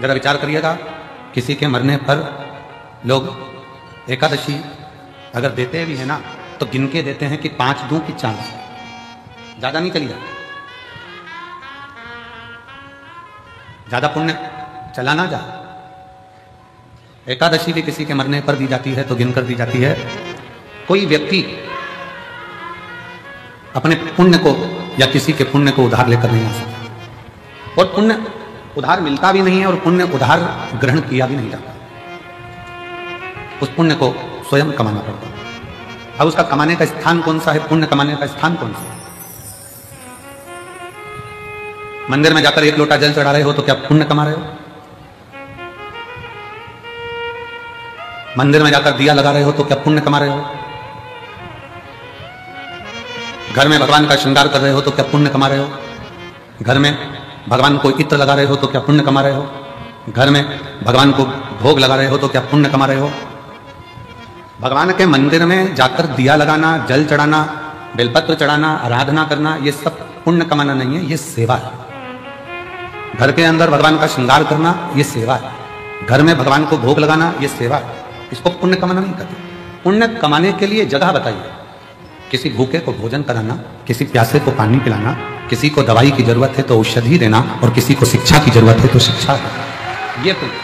जरा विचार करिएगा, किसी के मरने पर लोग एकादशी अगर देते भी है ना तो गिन के देते हैं कि 5 दूं की 4, ज्यादा नहीं चली जाती, ज्यादा पुण्य चला ना जा। एकादशी भी किसी के मरने पर दी जाती है तो गिनकर दी जाती है। कोई व्यक्ति अपने पुण्य को या किसी के पुण्य को उधार लेकर नहीं आ सकता, और पुण्य उधार मिलता भी नहीं है, और पुण्य उधार ग्रहण किया भी नहीं जाता। उस पुण्य को स्वयं कमाना पड़ता है। अब उसका कमाने का स्थान कौन सा है, पुण्य कमाने का स्थान कौन सा है? मंदिर में जाकर 1 लोटा जल चढ़ा रहे हो तो क्या पुण्य कमा रहे हो? मंदिर में जाकर दिया लगा रहे हो तो क्या पुण्य कमा रहे हो? घर में भगवान का श्रृंगार कर रहे हो तो क्या पुण्य कमा रहे हो? घर में भगवान को इत्र लगा रहे हो तो क्या पुण्य कमा रहे हो? घर में भगवान को भोग लगा रहे हो तो क्या पुण्य कमा रहे हो? भगवान के मंदिर में जाकर दिया लगाना, जल चढ़ाना, बेलपत्र चढ़ाना, आराधना करना, ये सब पुण्य कमाना नहीं है, ये सेवा है। घर के अंदर भगवान का श्रृंगार करना, ये सेवा है। घर में भगवान को भोग लगाना, ये सेवा है। इसको पुण्य कमाना नहीं कहते। पुण्य कमाने के लिए जगह बताइए। किसी भूखे को भोजन कराना, किसी प्यासे को पानी पिलाना, किसी को दवाई की जरूरत है तो औषधि देना, और किसी को शिक्षा की जरूरत है तो शिक्षा देना, ये पुण्य।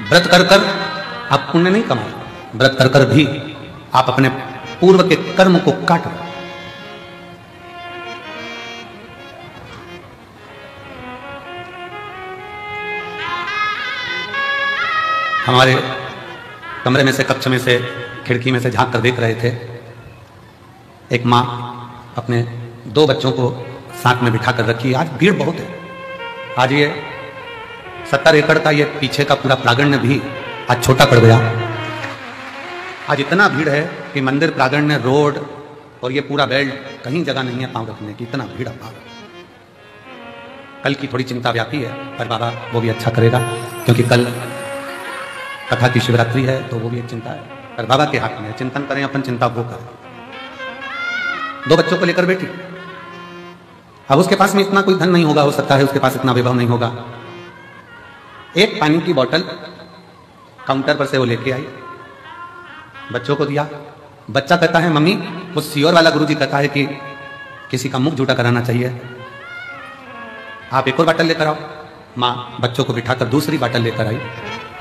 व्रत कर कर आप पुण्य नहीं कमा रहे, व्रत कर कर भी आप अपने पूर्व के कर्म को काट रहे। हमारे कमरे में से, कक्ष में से, खिड़की में से झांक कर देख रहे थे, एक माँ अपने 2 बच्चों को साथ में बिठा कर रखी। आज भीड़ बहुत है। आज ये 70 एकड़ का ये पीछे का पूरा प्रांगण भी आज छोटा पड़ गया। आज इतना भीड़ है कि मंदिर प्रांगण, रोड और ये पूरा बेल्ट, कहीं जगह नहीं है पांव रखने की, इतना भीड़ है। कल की थोड़ी चिंता व्यापी है, पर बाबा वो भी अच्छा करेगा, क्योंकि कल कथा की शिवरात्रि है, तो वो भी एक चिंता है। पर बाबा के हाथ में है, चिंतन करें अपन, चिंता वो करें। 2 बच्चों को लेकर बैठी। अब उसके पास में इतना कोई धन नहीं होगा, हो सकता है उसके पास इतना विभव नहीं होगा। एक पानी की बोतल काउंटर पर से वो लेके आई, बच्चों को दिया। बच्चा कहता है मम्मी, वो सियोर वाला गुरुजी कहता है कि किसी का मुख झूठा कराना चाहिए, आप एक और बाटल लेकर आओ। माँ बच्चों को बिठाकर दूसरी बाटल लेकर आई।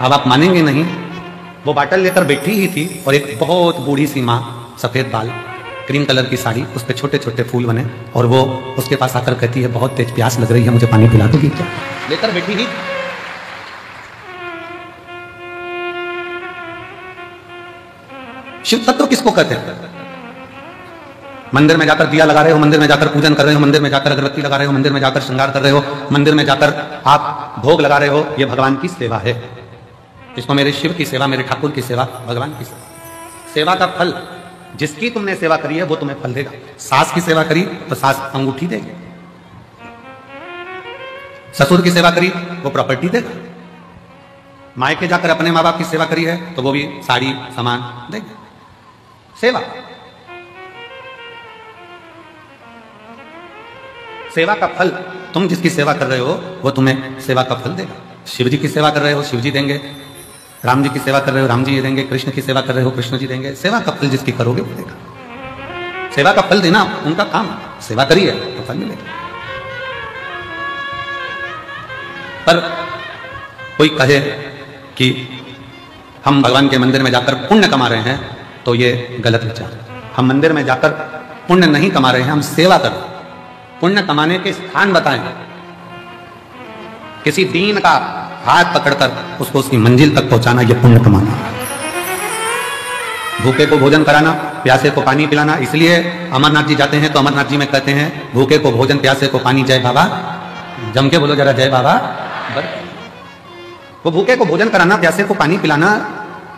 अब आप मानेंगे नहीं, वो बाटल लेकर बैठी ही थी, और एक बहुत बूढ़ी सी माँ, सफेद बाल, क्रीम कलर की साड़ी, उस पर छोटे छोटे फूल बने, और वो उसके पास आकर कहती है बहुत तेज प्यास लग रही है, मुझे पानी पिला दोगी क्या? लेकर बैठी ही। शिव तत्व किसको कहते हैं? मंदिर में जाकर दिया लगा रहे हो, मंदिर में जाकर पूजन कर रहे हो, मंदिर में जाकर अगरबत्ती लगा रहे हो, मंदिर में जाकर श्रृंगार कर रहे हो, मंदिर में जाकर आप भोग लगा रहे हो, ये भगवान की सेवा है। इसको मेरे शिव की सेवा, मेरे ठाकुर की सेवा, भगवान की सेवा। सेवा का फल, जिसकी तुमने सेवा करी है वो तुम्हें फल देगा। सास की सेवा करी तो सास अंगूठी देगी, ससुर की सेवा करी वो प्रॉपर्टी देगा, मायके जाकर अपने माँ बाप की सेवा करी है तो वो भी साड़ी सामान देगा। सेवा, सेवा का फल, तुम जिसकी सेवा कर रहे हो वो तुम्हें सेवा का फल देगा। शिव जी की सेवा कर रहे हो, शिव जी देंगे। राम जी की सेवा कर रहे हो, राम जी देंगे। कृष्ण की सेवा कर रहे हो, कृष्ण जी देंगे। सेवा का फल जिसकी करोगे वो देगा। सेवा का फल देना उनका काम, सेवा करिए तो फल मिलेगा। पर कोई कहे कि हम भगवान के मंदिर में जाकर पुण्य कमा रहे हैं तो ये गलत विचार। हम मंदिर में जाकर पुण्य नहीं कमा रहे हैं, हम सेवा कर रहे हैं। पुण्य कमाने के स्थान बताएं। किसी दीन का हाथ पकड़कर उसको उसकी मंजिल तक पहुंचाना, यह पुण्य कमाना। भूखे को भोजन कराना, प्यासे को पानी पिलाना। इसलिए अमरनाथ जी जाते हैं तो अमरनाथ जी में कहते हैं भूखे को भोजन, प्यासे को पानी, जय बाबा। जम के बोलो जरा, जय बाबा। वो भूखे को भोजन कराना, प्यासे को पानी पिलाना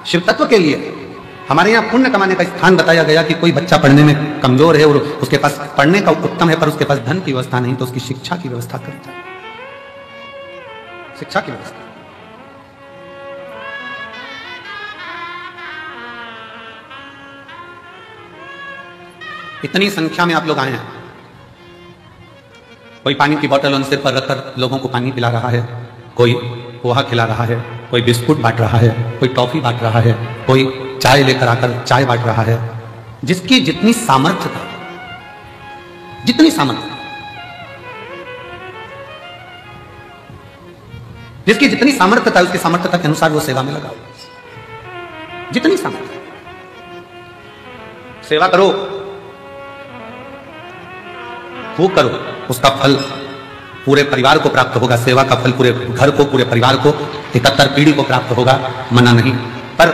शिव तत्व के लिए। हमारे यहाँ पुण्य कमाने का स्थान बताया गया कि कोई बच्चा पढ़ने में कमजोर है और उसके पास पढ़ने का उत्तम है पर उसके पास धन की व्यवस्था नहीं, तो उसकी शिक्षा की व्यवस्था करता है। शिक्षा की व्यवस्था। इतनी संख्या में आप लोग आए हैं, कोई पानी की बोतल उन सिर पर रखकर लोगों को पानी पिला रहा है, कोई पोहा खिला रहा है, कोई बिस्कुट बांट रहा है, कोई टॉफी बांट रहा है, कोई चाय लेकर आकर चाय बांट रहा है। जिसकी जितनी सामर्थ्य था, जितनी सामर्थ्य, जिसकी जितनी सामर्थ्य था उसकी सामर्थ्यता के अनुसार वो सेवा में लगा। जितनी सामर्थ्य, सेवा करो, खूब करो, उसका फल पूरे परिवार को प्राप्त होगा। सेवा का फल पूरे घर को, पूरे परिवार को, 71 पीढ़ी को प्राप्त होगा, मना नहीं। पर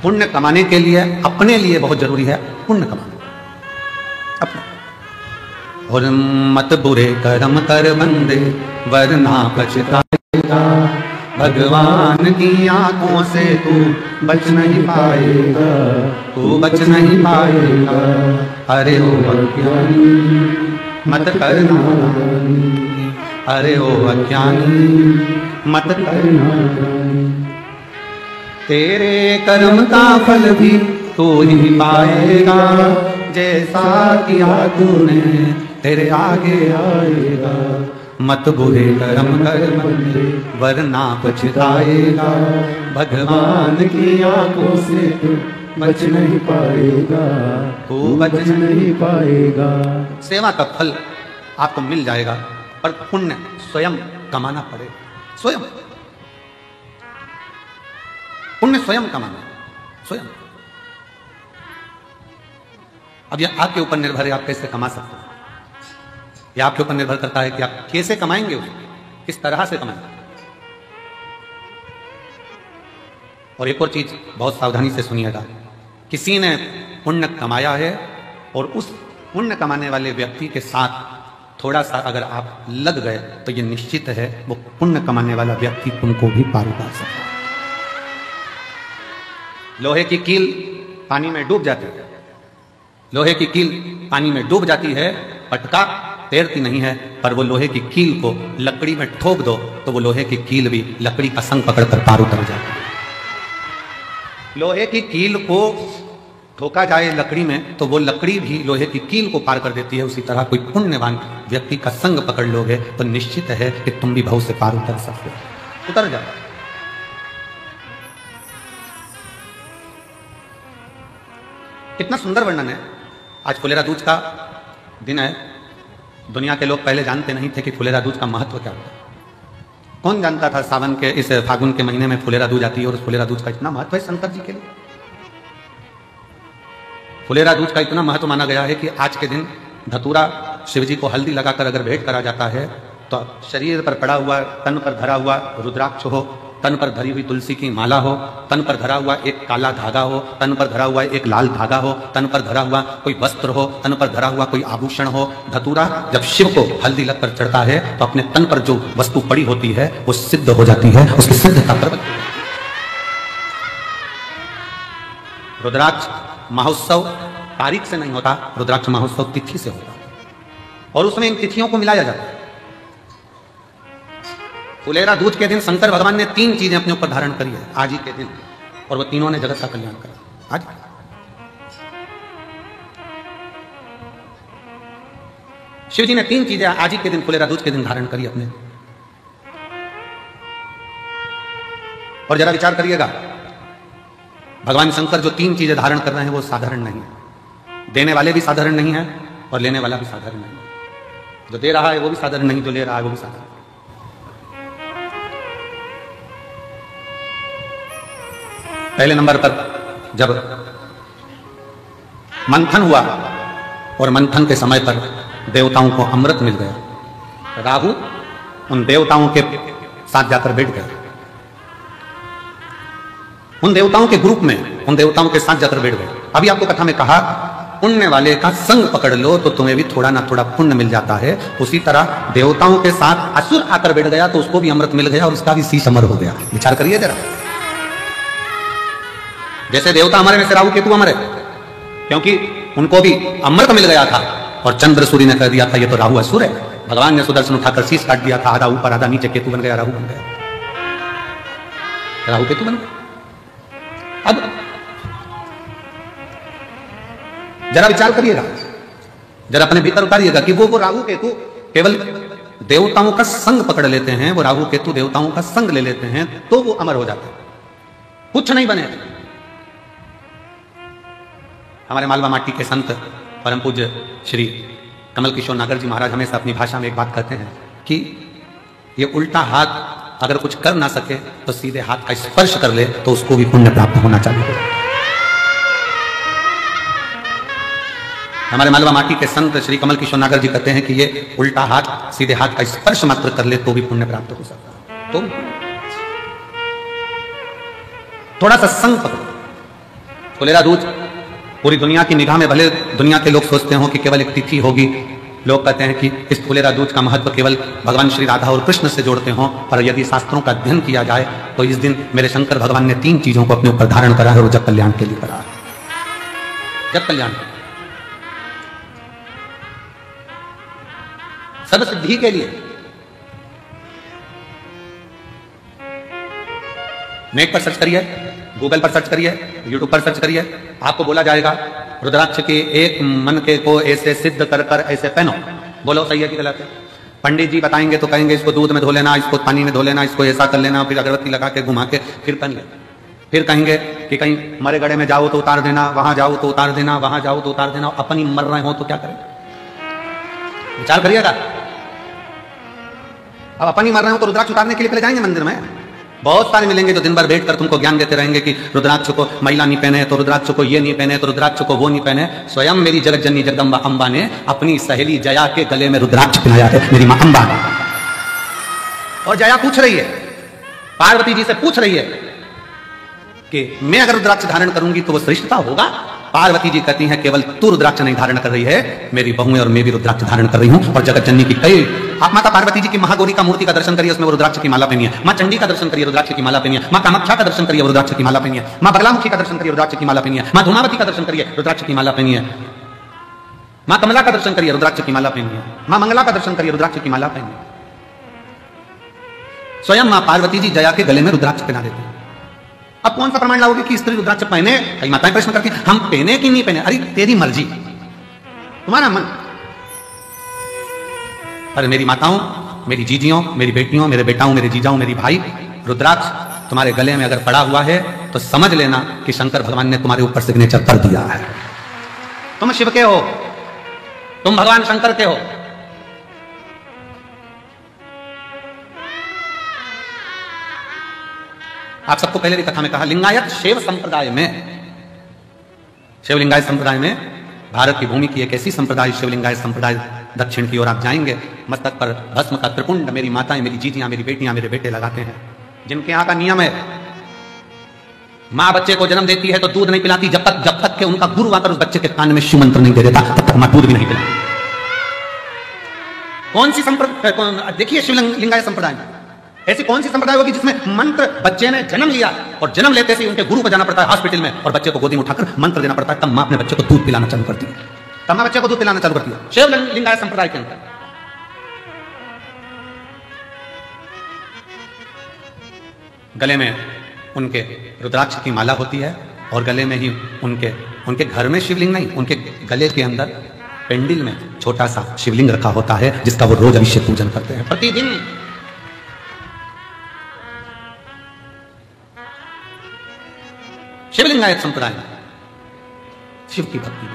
पुण्य कमाने के लिए अपने लिए बहुत जरूरी है पुण्य कमाना अपना। और मत बुरे कर्म कर बंदे वरना पछताएगा, भगवान की आंखों से तू बच नहीं पाएगा, तू बच नहीं पाएगा। अरे ओ अज्ञानी मत करना, अरे ओ अज्ञानी मत करना, तेरे कर्म का फल भी तू ही पाएगा, जैसा किया तूने तेरे आगे आएगा। मत बुरे कर्म कर बंदे वरना पछताएगा, भगवान की आंखों से तू बच नहीं पाएगा, तू बच नहीं पाएगा। सेवा का फल आपको मिल जाएगा, पर पुण्य स्वयं कमाना पड़ेगा। स्वयं पुण्य स्वयं कमाना, स्वयं। अब यह आपके ऊपर निर्भर है, आप कैसे कमा सकते हैं। यह आपके ऊपर निर्भर करता है कि आप कैसे कमाएंगे, उसे किस तरह से कमाएंगे। और एक और चीज बहुत सावधानी से सुनिएगा, किसी ने पुण्य कमाया है और उस पुण्य कमाने वाले व्यक्ति के साथ थोड़ा सा अगर आप लग गए तो यह निश्चित है वो पुण्य कमाने वाला व्यक्ति तुमको भी पार उतार सकता है। लोहे की कील पानी में डूब जाती है, लोहे की कील पानी में डूब जाती है, पटका तैरती नहीं है, पर वो लोहे की कील को लकड़ी में ठोक दो तो वो लोहे की कील भी लकड़ी का संग पकड़कर पार उतर जाती है। लोहे की कील को ठोका जाए लकड़ी में तो वो लकड़ी भी लोहे की कील को पार कर देती है। उसी तरह कोई पुण्यवान व्यक्ति का संग पकड़ लोगे तो निश्चित है कि तुम भी भव से पार उतर सकते हो, उतर जाओ। कितना सुंदर वर्णन है। आज फुलेरा दूज का दिन है। दुनिया के लोग पहले जानते नहीं थे कि फुलेरा दूज का महत्व क्या होता है। कौन जानता था सावन के इस फागुन के महीने में फुलेरा दूज आती है और उस फुलेरा दूज का इतना महत्व है शंकर जी के लिए। फुलेरा दूज का इतना महत्व माना गया है कि आज के दिन धतूरा शिव जी को हल्दी लगाकर अगर भेंट करा जाता है तो शरीर पर पड़ा हुआ, तन पर धरा हुआ रुद्राक्ष हो, तन पर धरी हुई तुलसी की माला हो, तन पर धरा हुआ एक काला धागा हो, तन पर धरा हुआ एक लाल धागा हो, तन पर धरा हुआ कोई वस्त्र हो, तन पर धरा हुआ कोई आभूषण हो। धतूरा जब शिव को हल्दी लगकर चढ़ता है तो अपने तन पर जो वस्तु पड़ी होती है वो सिद्ध हो जाती है, उसकी सिद्धता प्रकट। रुद्राक्ष महोत्सव तारीख से नहीं होता, रुद्राक्ष महोत्सव तिथि से होता और उसमें इन तिथियों को मिलाया जाता है। फुलेरा दूज के दिन शंकर भगवान ने 3 चीजें अपने ऊपर धारण करी है आज ही के दिन, और वो तीनों ने जगत का कल्याण करा। आज शिव जी ने 3 चीजें आज ही के दिन फुलेरा दूज के दिन धारण करी अपने। और जरा विचार करिएगा, भगवान शंकर जो 3 चीजें धारण कर रहे हैं वो साधारण नहीं है। देने वाले भी साधारण नहीं है और लेने वाला भी साधारण नहीं है। जो दे रहा है वो भी साधारण नहीं, जो ले रहा है वो भी साधारण। पहले नंबर पर जब मंथन हुआ और मंथन के समय पर देवताओं को अमृत मिल गया, राहु उन देवताओं के साथ जाकर बैठ गए, उन देवताओं के ग्रुप में, उन देवताओं के साथ जाकर बैठ गए। अभी आपको कथा में कहा पुण्य वाले का संग पकड़ लो तो तुम्हें भी थोड़ा ना थोड़ा पुण्य मिल जाता है। उसी तरह देवताओं के साथ असुर आकर बैठ गया तो उसको भी अमृत मिल गया और उसका भी शीश अमर हो गया। विचार करिए जरा। जैसे देवता अमर में से राहु केतु अमर है क्योंकि उनको भी अमृत मिल गया था और चंद्र सूर्य ने कह दिया था ये तो राहु असुर है। भगवान ने सुदर्शन उठाकर शीश काट दिया था, आधा ऊपर आधा नीचे, केतु बन गया, राहु बन गया, राहु केतु बन गया। अब जरा विचार करिएगा, जरा अपने भीतर उतारिएगा कि वो राहु केतु केवल देवताओं का संग पकड़ लेते हैं, वो राहु केतु देवताओं का संग ले लेते हैं, तो वो अमर हो जाते हैं, कुछ नहीं बने। हमारे मालवा माटी के संत परम पूज्य श्री कमल किशोर नागर जी महाराज हमेशा अपनी भाषा में एक बात कहते हैं कि ये उल्टा हाथ अगर कुछ कर ना सके तो सीधे हाथ का स्पर्श कर ले तो उसको भी पुण्य प्राप्त होना चाहिए। हमारे मालवा माटी के संत श्री कमल किशोर नागर जी कहते हैं कि ये उल्टा हाथ सीधे हाथ का स्पर्श मात्र कर ले तो भी पुण्य प्राप्त हो सकता है। तो थोड़ा सा संग पकड़ो। फुलेरा दूज पूरी दुनिया की निगाह में, भले दुनिया के लोग सोचते हो कि केवल एक तिथि होगी, लोग कहते हैं कि इस फुलेरा दूज का महत्व केवल भगवान श्री राधा और कृष्ण से जोड़ते हो, पर यदि शास्त्रों का अध्ययन किया जाए तो इस दिन मेरे शंकर भगवान ने 3 चीजों को अपने ऊपर धारण करा है और जग कल्याण के लिए करा है। जग कल्याण, सर्व सिद्धि के लिए। नेट पर सर्च करिए, गूगल पर सर्च करिए, यूट्यूब पर सर्च करिए, आपको बोला जाएगा रुद्राक्ष के एक मन के को ऐसे सिद्ध कर कर ऐसे पहनो। बोलो सही है कि गलत है? पंडित जी बताएंगे तो कहेंगे इसको दूध में धो लेना, इसको पानी में धो लेना, इसको ऐसा कर लेना, फिर अगरबत्ती लगा के घुमा के फिर पहन लेना। फिर कहेंगे कि कहीं मरे गड़े में जाओ तो उतार देना, वहां जाओ तो उतार देना, वहां जाओ तो उतार देना। अपन ही मर रहे हो तो क्या करें? विचार करिएगा। अब अपन ही मर रहे हो तो रुद्राक्ष उतारने के लिए पहले जाएंगे मंदिर में। बहुत सारे मिलेंगे जो दिन भर बैठकर तुमको ज्ञान देते रहेंगे कि रुद्राक्ष को महिला नहीं पहने, तो रुद्राक्ष को ये नहीं पहने, तो रुद्राक्ष को वो नहीं पहने। स्वयं मेरी जगत जननी जगदम्बा अम्बा ने अपनी सहेली जया के गले में रुद्राक्ष पहनाया है, मेरी मां अम्बा ने। और जया पूछ रही है, पार्वती जी से पूछ रही है कि मैं अगर रुद्राक्ष धारण करूंगी तो वो श्रेष्ठता होगा? पार्वती जी कहती हैं केवल तू रुद्राक्ष नहीं धारण कर रही है, मेरी बहुएं और मैं भी रुद्राक्ष धारण कर रही हूं। और जगत जननी की कई, आप माता पार्वती जी की महागौरी का मूर्ति का दर्शन करिए, उसमें वो रुद्राक्ष की माला पहनी है। मां चंडी का दर्शन करिए, रुद्राक्ष की माला पहनी है। मां कामाख्या का दर्शन करिए, रुद्राक्ष की माला पहनी है। मां बगलामुखी का दर्शन करिए, रुद्राक्ष की माला पहनी है। मां धूमावती का दर्शन करिए, रुद्राक्ष की माला पहनी है। मां कमला का दर्शन करिए, रुद्राक्ष की माला पहनी है। मां मंगला का दर्शन करिए, रुद्राक्ष की माला पहनी है। स्वयं मां पार्वती जी जया के गले में रुद्राक्ष पहना देते हैं। अब कौन सा प्रमाण लाओगे कि स्त्री रुद्राक्ष पहने? कई माताएं प्रश्न करती हैं हम पहने कि नहीं पहने। अरे तेरी मर्जी, तुम्हारा मन। अरे मेरी माताओं, मेरी जीजियों, मेरी बेटियों, मेरे बेटाओं, मेरे जीजाओं, मेरी भाई, रुद्राक्ष तुम्हारे गले में अगर पड़ा हुआ है तो समझ लेना कि शंकर भगवान ने तुम्हारे ऊपर सिग्नेचर कर दिया है। तुम शिव के हो, तुम भगवान शंकर के हो। आप सबको पहले भी कथा में कहा, लिंगायत शैव संप्रदाय में, शिव लिंगायत संप्रदाय में भारत की भूमि की एक ऐसी संप्रदाय शिव लिंगायत संप्रदाय, दक्षिण की ओर आप जाएंगे, मस्तक पर भस्म का त्रिपुंड मेरी माताएं, मेरी जीजियां, मेरी बेटियां, मेरे बेटे लगाते हैं। जिनके यहां का नियम है, मां बच्चे को जन्म देती है तो दूध नहीं पिलाती जब तक के उनका गुरु आकर उस बच्चे के कान में शिव मंत्र नहीं दे देता, तब तक मां दूध भी नहीं पिलाती। कौन सी संप्रदाय? देखिए शिव लिंगायत संप्रदाय में ऐसी कौन सी संप्रदाय होगी जिसमें मंत्र, बच्चे ने जन्म लिया और जन्म लेते से उनके गुरु को जाना पड़ता है हॉस्पिटल में और बच्चे को गोदी में उठाकर मंत्र देना पड़ता है, तब मां अपने बच्चे को दूध पिलाना चालू करती है, तब मां बच्चे को दूध पिलाना चालू करती है। शिव लिंगायत संप्रदाय के अंदर गले में उनके रुद्राक्ष की माला होती है और गले में ही उनके घर में शिवलिंग नहीं, उनके गले के अंदर पेंडिल में छोटा सा शिवलिंग रखा होता है जिसका वो रोज अभिषेक पूजन करते हैं प्रतिदिन। शिवलिंगायत संप्रदाय में शिव की भक्ति में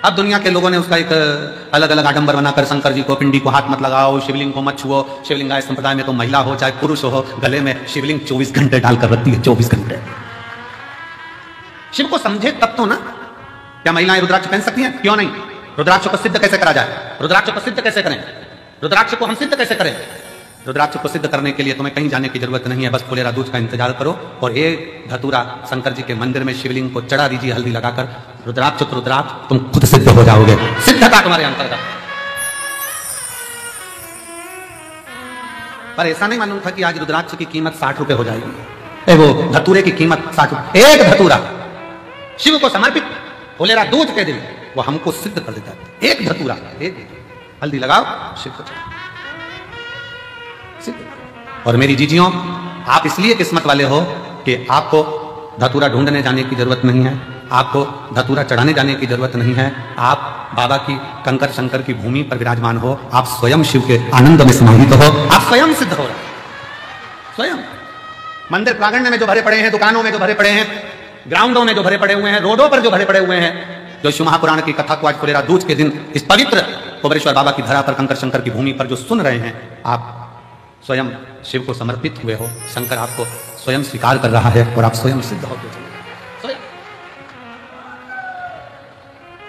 अब दुनिया के लोगों ने उसका एक अलग अलग आडंबर बनाकर शंकर जी को पिंडी को हाथ मत लगाओ, शिवलिंग को मत छुओ। शिवलिंगायत संप्रदाय में तो महिला हो चाहे पुरुष हो, गले में शिवलिंग 24 घंटे डालकर रखती है, 24 घंटे। शिव को समझे तब तो ना। क्या महिलाएं रुद्राक्ष पहन सकती हैं? क्यों नहीं? रुद्राक्ष को सिद्ध कैसे करा जाए? रुद्राक्ष को सिद्ध कैसे करें? रुद्राक्ष को हम सिद्ध कैसे करें? रुद्राक्ष को सिद्ध करने के लिए तुम्हें कहीं जाने की जरूरत नहीं है, बस फुलेरा दूज का इंतजार करो और एक धतूरा शंकर जी के मंदिर में शिवलिंग को चढ़ा दीजिए हल्दी लगाकर। रुद्राक्ष तो रुद्राक्ष, तुम खुद सिद्ध हो जाओगे, सिद्धता तुम्हारे अंतर्गत। पर ऐसा नहीं मालूम था कि आज रुद्राक्ष की कीमत 60 रुपए हो जाएगी। वो धतूरे की कीमत 60 रुपए, एक धतूरा शिव को समर्पित फुलेरा दूज के दिन वो हमको सिद्ध कर देता है। एक धतूरा, एक हल्दी लगाओ, शिव को चढ़ाओ। और मेरी जीजियों, आप इसलिए किस्मत वाले हो कि आपको धतूरा ढूंढने जाने की जरूरत नहीं है, आपको धतूरा चढ़ाने जाने की जरूरत नहीं है। आप बाबा की कंकर शंकर की भूमि पर विराजमान हो, आप स्वयं शिव के आनंद में समाहित हो, आप स्वयं सिद्ध हो रहे स्वयं। मंदिर प्रांगण में जो भरे पड़े हैं, दुकानों में जो भरे पड़े हैं, ग्राउंडों में जो भरे पड़े हुए हैं, रोडों पर जो भरे पड़े हुए हैं, जो शिव महापुराण की कथा को आज फुलेरा दूज के दिन इस पवित्र कुबेरेश्वर बाबा की धरा पर कंकर शंकर की भूमि पर जो सुन रहे हैं, आप स्वयं शिव को समर्पित हुए हो। शंकर आपको स्वयं स्वीकार कर रहा है और आप स्वयं सिद्ध होते चले स्वयं।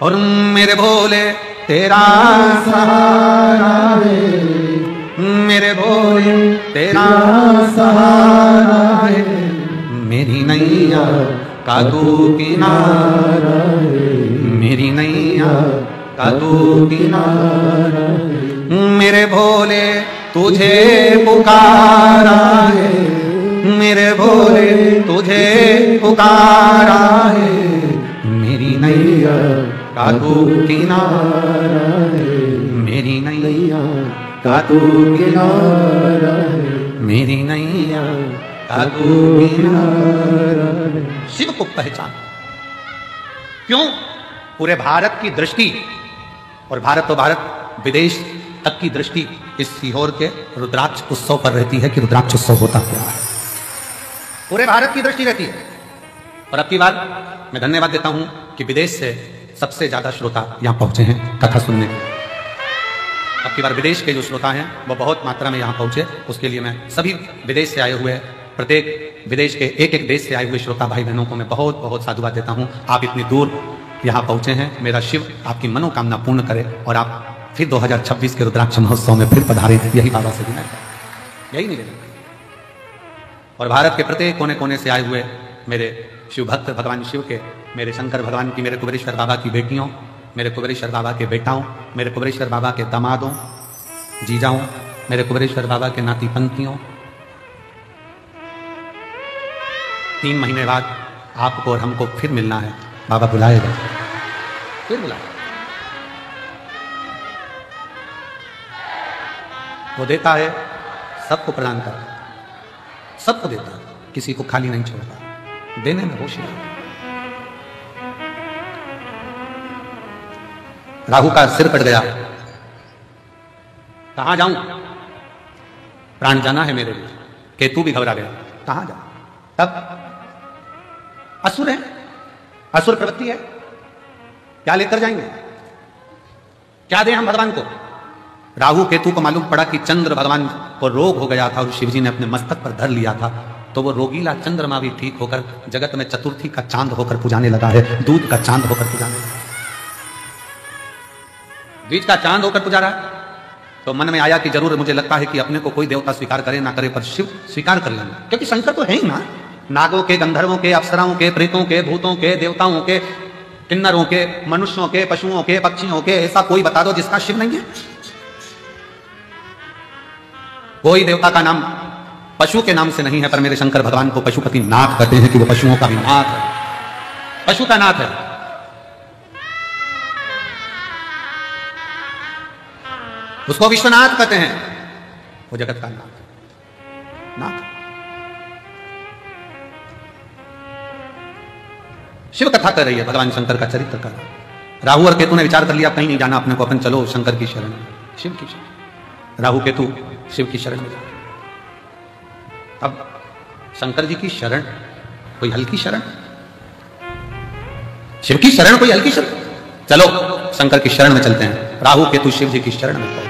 और मेरे भोले तेरा सहारा है, मेरे भोले तेरा सहारा है, मेरी नैया का तू किनारा है, मेरी नैया का तू किनारा है। मेरे भोले तुझे पुकारा है, मेरे भोले तुझे पुकारा है, मेरी नैया का तू किनारा है, मेरी नैया का तू किनारा है, मेरी नैया का तू किनारा है। शिव को पहचान। क्यों? पूरे भारत की दृष्टि, और भारत तो भारत विदेश तक की दृष्टि इस सीहोर के रुद्राक्ष उत्सव पर रहती है कि रुद्राक्ष उत्सव होता क्या है। पूरे भारत की दृष्टि रहती है। और अब की बार मैं धन्यवाद देता हूं कि विदेश से सबसे ज्यादा श्रोता यहां पहुंचे हैं कथा सुनने। अब की बार विदेश के जो श्रोता हैं वो बहुत मात्रा में यहां पहुंचे, उसके लिए मैं सभी विदेश से आए हुए, प्रत्येक विदेश के एक एक देश से आए हुए श्रोता भाई बहनों को मैं बहुत बहुत साधुवाद देता हूं। आप इतनी दूर यहां पहुंचे हैं। मेरा शिव आपकी मनोकामना पूर्ण करे और आप फिर 2026 के रुद्राक्ष महोत्सव में फिर पधारे, यही बाबा से विनय है, यही निवेदन। और भारत के प्रत्येक कोने कोने से आए हुए मेरे शिव भक्त भगवान शिव के, मेरे शंकर भगवान की, मेरे कुबेरेश्वर बाबा की बेटियों, मेरे कुबेरेश्वर बाबा के बेटाओं, मेरे कुबेरेश्वर बाबा के दामादों, जीजाओं, मेरे कुबेरेश्वर बाबा के नाती पंक्तियों, 3 महीने बाद आपको और हमको फिर मिलना है। बाबा बुलाएगा, फिर बुलाएगा। वो देता है, सबको प्रदान करता है, सबको देता है, किसी को खाली नहीं छोड़ता, देने में होशियार। राहु का सिर कट गया, कहां जाऊं, प्राण जाना है मेरे लिए। केतु भी घबरा गया, कहां जाऊं। तब असुर है, असुर प्रवृत्ति है, क्या लेकर जाएंगे, क्या दें हम भगवान को। राहु केतु को मालूम पड़ा कि चंद्र भगवान को रोग हो गया था और शिवजी ने अपने मस्तक पर धर लिया था, तो वो रोगीला चंद्रमा भी ठीक होकर जगत में चतुर्थी का चांद होकर पुजाने लगा है, दूध का चांद होकर पुजाने लगा, बीज का चांद होकर पुजा रहा है। तो मन में आया कि जरूर मुझे लगता है कि अपने को कोई देवता स्वीकार करे ना करे, पर शिव स्वीकार कर लेंगे, क्योंकि शंकर तो है ही ना। नागों के, गंधर्वों के, अप्सराओं के, प्रेतों के, भूतों के, देवताओं के, किन्नरों के, मनुष्यों के, पशुओं के, पक्षियों के, ऐसा कोई बता दो जिसका शिव नहीं है। कोई देवता का नाम पशु के नाम से नहीं है, पर मेरे शंकर भगवान को पशुपति नाथ कहते हैं कि वो पशुओं का भी नाथ है, पशु का नाथ है। उसको विश्वनाथ कहते हैं, वो जगत का नाथ। शिव कथा कर रही है, भगवान शंकर का चरित्र कर रहा है। राहु और केतु ने विचार कर लिया, कहीं नहीं जाना अपने को, अपन चलो शंकर की शरण में, शिव की शरण। राहु केतु शिव की शरण में जाए। अब शंकर जी की शरण कोई हल्की शरण, शिव की शरण कोई हल्की शरण। चलो शंकर की शरण में चलते हैं। राहु केतु शिव जी की शरण में पहुंचे।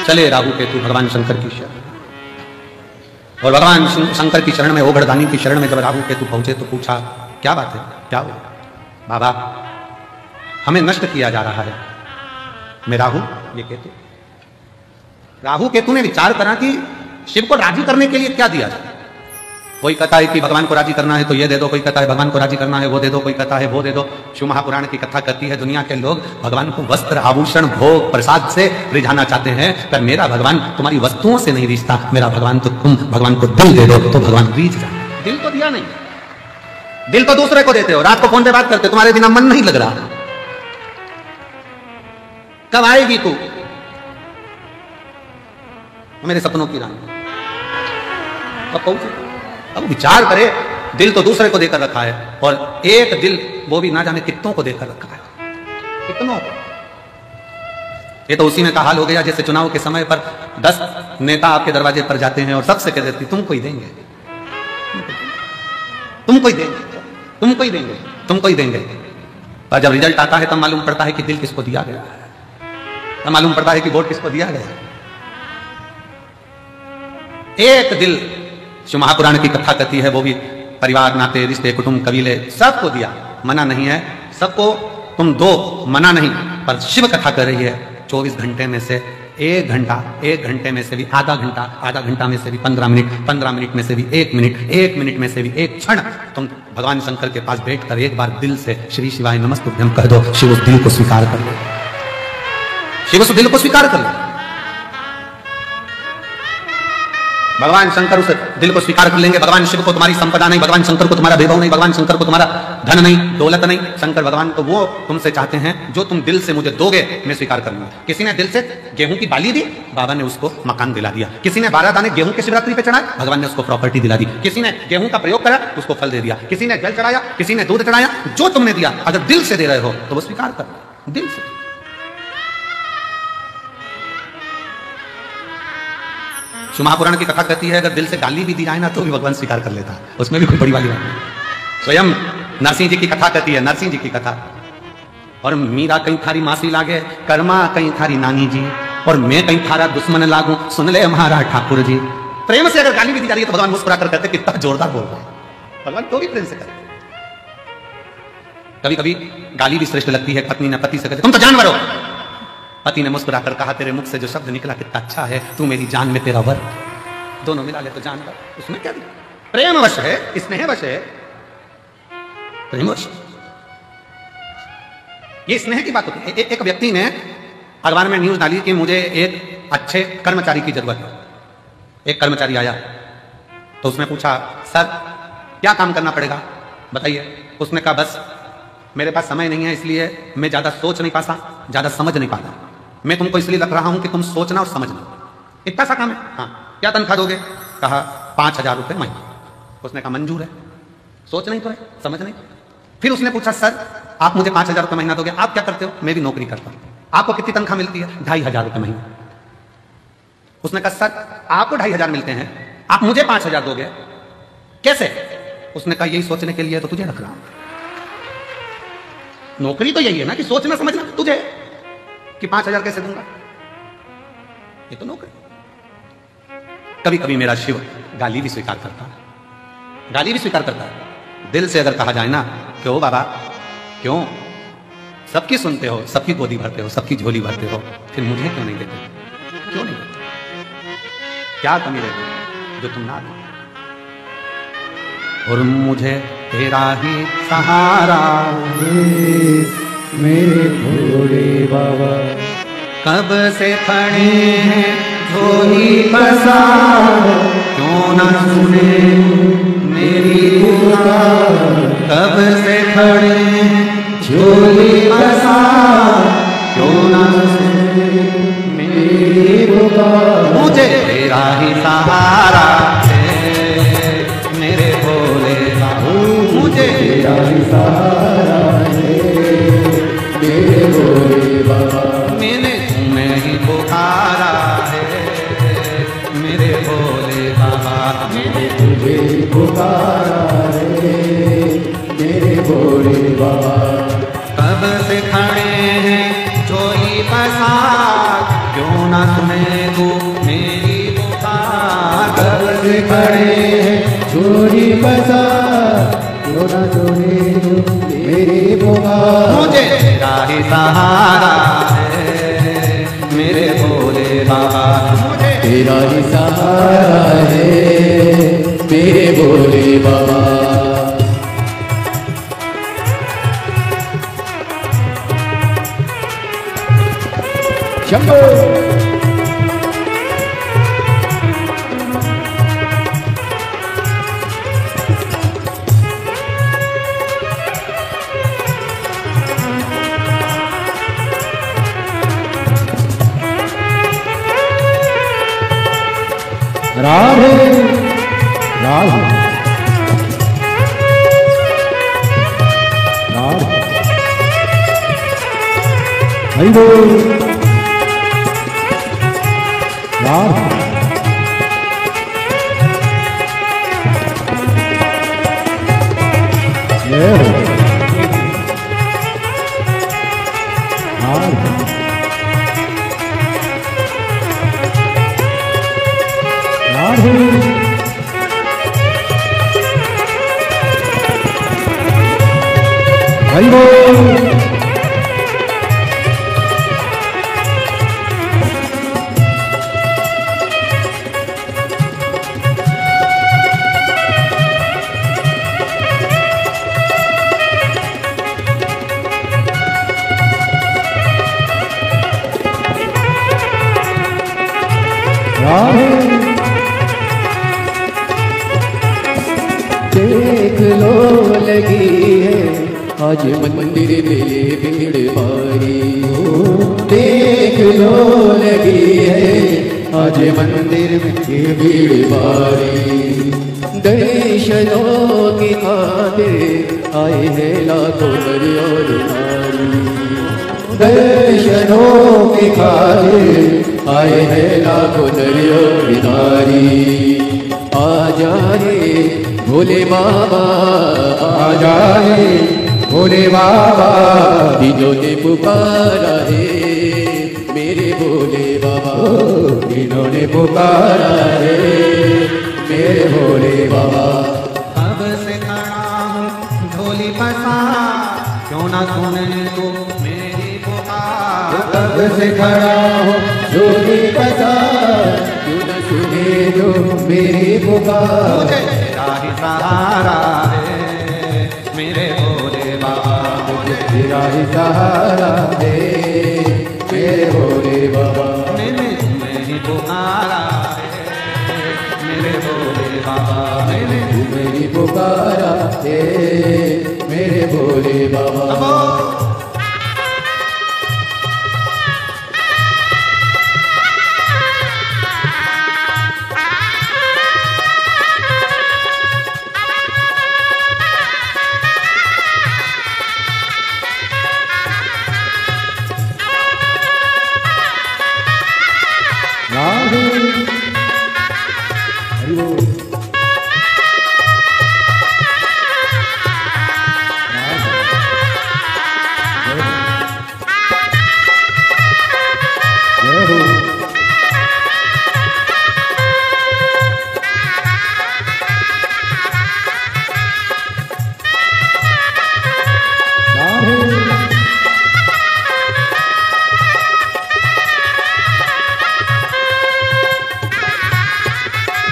चले राहु केतु भगवान शंकर की शरण, और भगवान शंकर की शरण में, ओघड़दानी की शरण में जब राहु केतु पहुंचे तो पूछा, क्या बात है, क्या हुआ। बाबा हमें नष्ट किया जा रहा है। मैं राहु, ये केतु। राहु केतु ने विचार करा कि शिव को राजी करने के लिए क्या दिया जाए। कोई कहता है कि भगवान को राजी करना है तो ये दे दो, कोई कहता है भगवान को राजी करना है वो दे दो, कोई कहता है वो दे दो। शिव महापुराण की कथा कहती है दुनिया के लोग भगवान को वस्त्र, आभूषण, भोग, प्रसाद से रिझाना चाहते हैं, पर मेरा भगवान तुम्हारी वस्तुओं से नहीं रिझता। मेरा भगवान तो तुम भगवान को दिल दे दो तो भगवान रिझ जाए। दिल तो दिया नहीं, दिल तो दूसरे को देते हो। रात को फोन पे बात करते, तुम्हारे बिना मन नहीं लग रहा। कब आएगी तू मेरे सपनों की रानी? कब पहुंचे? अब विचार करे, दिल तो दूसरे को देकर रखा है, और एक दिल वो भी ना जाने कितनों को देकर रखा है, कितनों को। ये तो उसी में का हाल हो गया जैसे चुनाव के समय पर 10 नेता आपके दरवाजे पर जाते हैं और सबसे कह देती तुमको ही देंगे, तुमको ही देंगे, तुमको ही देंगे, तुमको ही देंगे। पर जब रिजल्ट आता है तब मालूम पड़ता है कि दिल किसको दिया गया है, तब मालूम पड़ता है कि वोट किसको दिया गया है। एक दिल जो महापुराण की कथा कहती है, वो भी परिवार, नाते, रिश्ते, कुटुंब, कबीले सबको दिया, मना नहीं है सबको तुम दो, मना नहीं। पर शिव कथा कर रही है 24 घंटे में से 1 घंटा, 1 घंटे में से भी आधा घंटा, आधा घंटा में से भी 15 मिनट, 15 मिनट में से भी 1 मिनट, 1 मिनट में से भी 1 क्षण तुम भगवान शंकर के पास बैठकर एक बार दिल से श्री शिवाय नमस्तुभ्यं कह दो। शिव उस दिल को स्वीकार कर लो, शिव उस दिल को स्वीकार कर लो। भगवान शंकर उस दिल को स्वीकार कर लेंगे। भगवान शिव को तुम्हारी संपदा नहीं, भगवान शंकर को तुम्हारा वैभव नहीं, भगवान शंकर को तुम्हारा धन नहीं, दौलत नहीं। शंकर भगवान तो वो तुमसे चाहते हैं जो तुम दिल से मुझे दोगे मैं स्वीकार कर लूंगा। किसी ने दिल से गेहूं की बाली दी, बाबा ने उसको मकान दिला दिया। किसी ने 12 दाने गेहूं के शिवरात्रि पे चढ़ाए, भगवान ने उसको प्रॉपर्टी दिला दी। किसी ने गेहूं का प्रयोग करा, उसको फल दे दिया। किसी ने जल चढ़ाया, किसी ने दूध चढ़ाया। जो तुमने दिया अगर दिल से दे रहे हो तो वो स्वीकार कर, दिल से। महापुराण की कथा कहती है अगर दिल से गाली भी दी जाए ना तो भी भगवान स्वीकार कर लेता है, उसमें भी कोई बड़ी वाली बात नहीं। स्वयं नरसिंह जी की कथा कहती है, नरसिंह जी की कथा, और मीरा कहीं थारी मासी लागे, कर्मा कहीं थारी नानी जी, और मैं कहीं थारा दुश्मन लागू, सुन ले हमारा ठाकुर जी। प्रेम से अगर गाली भी दी जा रही है तो भगवान मुस्कुरा कर कहते कितना जोरदार बोल रहा है, भगवान तो भी प्रेम से कहते। कभी कभी गाली भी श्रेष्ठ लगती है। पत्नी ने पति से कहते तुम तो जानवर हो, पति ने मुस्कुराकर कहा तेरे मुख से जो शब्द निकला कितना अच्छा है, तू मेरी जान में तेरा वर। दोनों मिला ले तो जानवर, उसमें क्या दिया? प्रेमवश है, स्नेहवश है, प्रेमवश। ये स्नेह की बात होती है। एक व्यक्ति ने अखबार में न्यूज डाली कि मुझे एक अच्छे कर्मचारी की जरूरत है। एक कर्मचारी आया तो उसने पूछा सर क्या काम करना पड़ेगा बताइए। उसने कहा बस मेरे पास समय नहीं है इसलिए मैं ज्यादा सोच नहीं पाता, ज्यादा समझ नहीं पाता। मैं तुमको इसलिए लग रहा हूं कि तुम सोचना और समझना, इतना सा काम है। हाँ क्या तनख्वाह दोगे? कहा 5,000 रुपये महीना। उसने कहा मंजूर है, सोच नहीं तो है, समझ नहीं। फिर उसने पूछा सर आप मुझे 5,000 रुपये महीना दोगे, आप क्या करते हो? मैं भी नौकरी करता हूं। आपको कितनी तनख्वाह मिलती है? 2,500 रुपये महीना। उसने कहा सर आपको 2,500 मिलते हैं, आप मुझे 5,000 दोगे, कैसे? उसने कहा यही सोचने के लिए तो तुझे रख रहा हूं। नौकरी तो यही है ना कि सोचना समझना, तुझे कि 5,000 कैसे दूंगा? ये तो नौकरी। कभी कभी मेरा शिव गाली भी स्वीकार करता है, गाली भी स्वीकार करता है। दिल से अगर कहा जाए ना क्यों बाबा क्यों सबकी सुनते हो, सबकी गोदी भरते हो, सबकी झोली भरते हो, फिर मुझे क्यों नहीं देते? क्यों नहीं देते? क्या कमी रहती जो तुम ना दो? और मुझे तेरा ही सहारा मेरे भोले बाबा, कब से खड़े हैं झोली पसार, क्यों ना सुने मेरी पुकार। कब से खड़े हैं झोली पसार, क्यों ना सुने मेरी पुकार। मुझे तेरा ही सहारा है मेरे भोले बाबा, मुझे तेरा ही सहारा है मेरे भोले बाबा। मैंने तुम्हें ही पुकारा है मेरे भोले बाबा, मैंने तुझे पुकारा है मेरे भोले बाबा। कब से खड़े हैं झोली पसार, क्यों ना सुने तू मेरी पुकार। कब से खड़े हैं झोली पसार, क्यों ना सुने तू मेरी पुकार। मुझे तेरा ही सहारा है मेरे भोले बाबा, मुझे तेरा ही सहारा है मेरे भोले बाबा। शंभो राधे राधे राधे हरि बोल राधे जय हो राधे राधे हरि बोल देख लो लगी है आज मंदिर में भीड़ भारी। देख लो लगी है आज मंदिर में भीड़ भारी। दर्शनों की खातिर आए हैं लाखों नर और नारी। दर्शनों की खातिर आए हैं लाखों नर और नारी। आ जाए भोले बाबा, आ जाए भोले बाबा, दिनों ने पुकारा है मेरे भोले बाबा। दिनों ने पुकारा है मेरे भोले बाबा। अब से खड़ा हूँ झोली फंसा, क्यों ना सुने तो मेरी पुकार। अब से खड़ा हूँ झोली फंसा, क्यों ना सुने तो मेरी पुकार। तेरा ही सहारा है मेरे भोले बाबा। तेरा ही सहारा है मेरे भोले बाबा। मैंने तुम्हें ही पुकारा है मेरे भोले बाबा। मैंने तुम्हें ही पुकारा है मेरे भोले बाबा। राधे हरि बोल जय हो राधे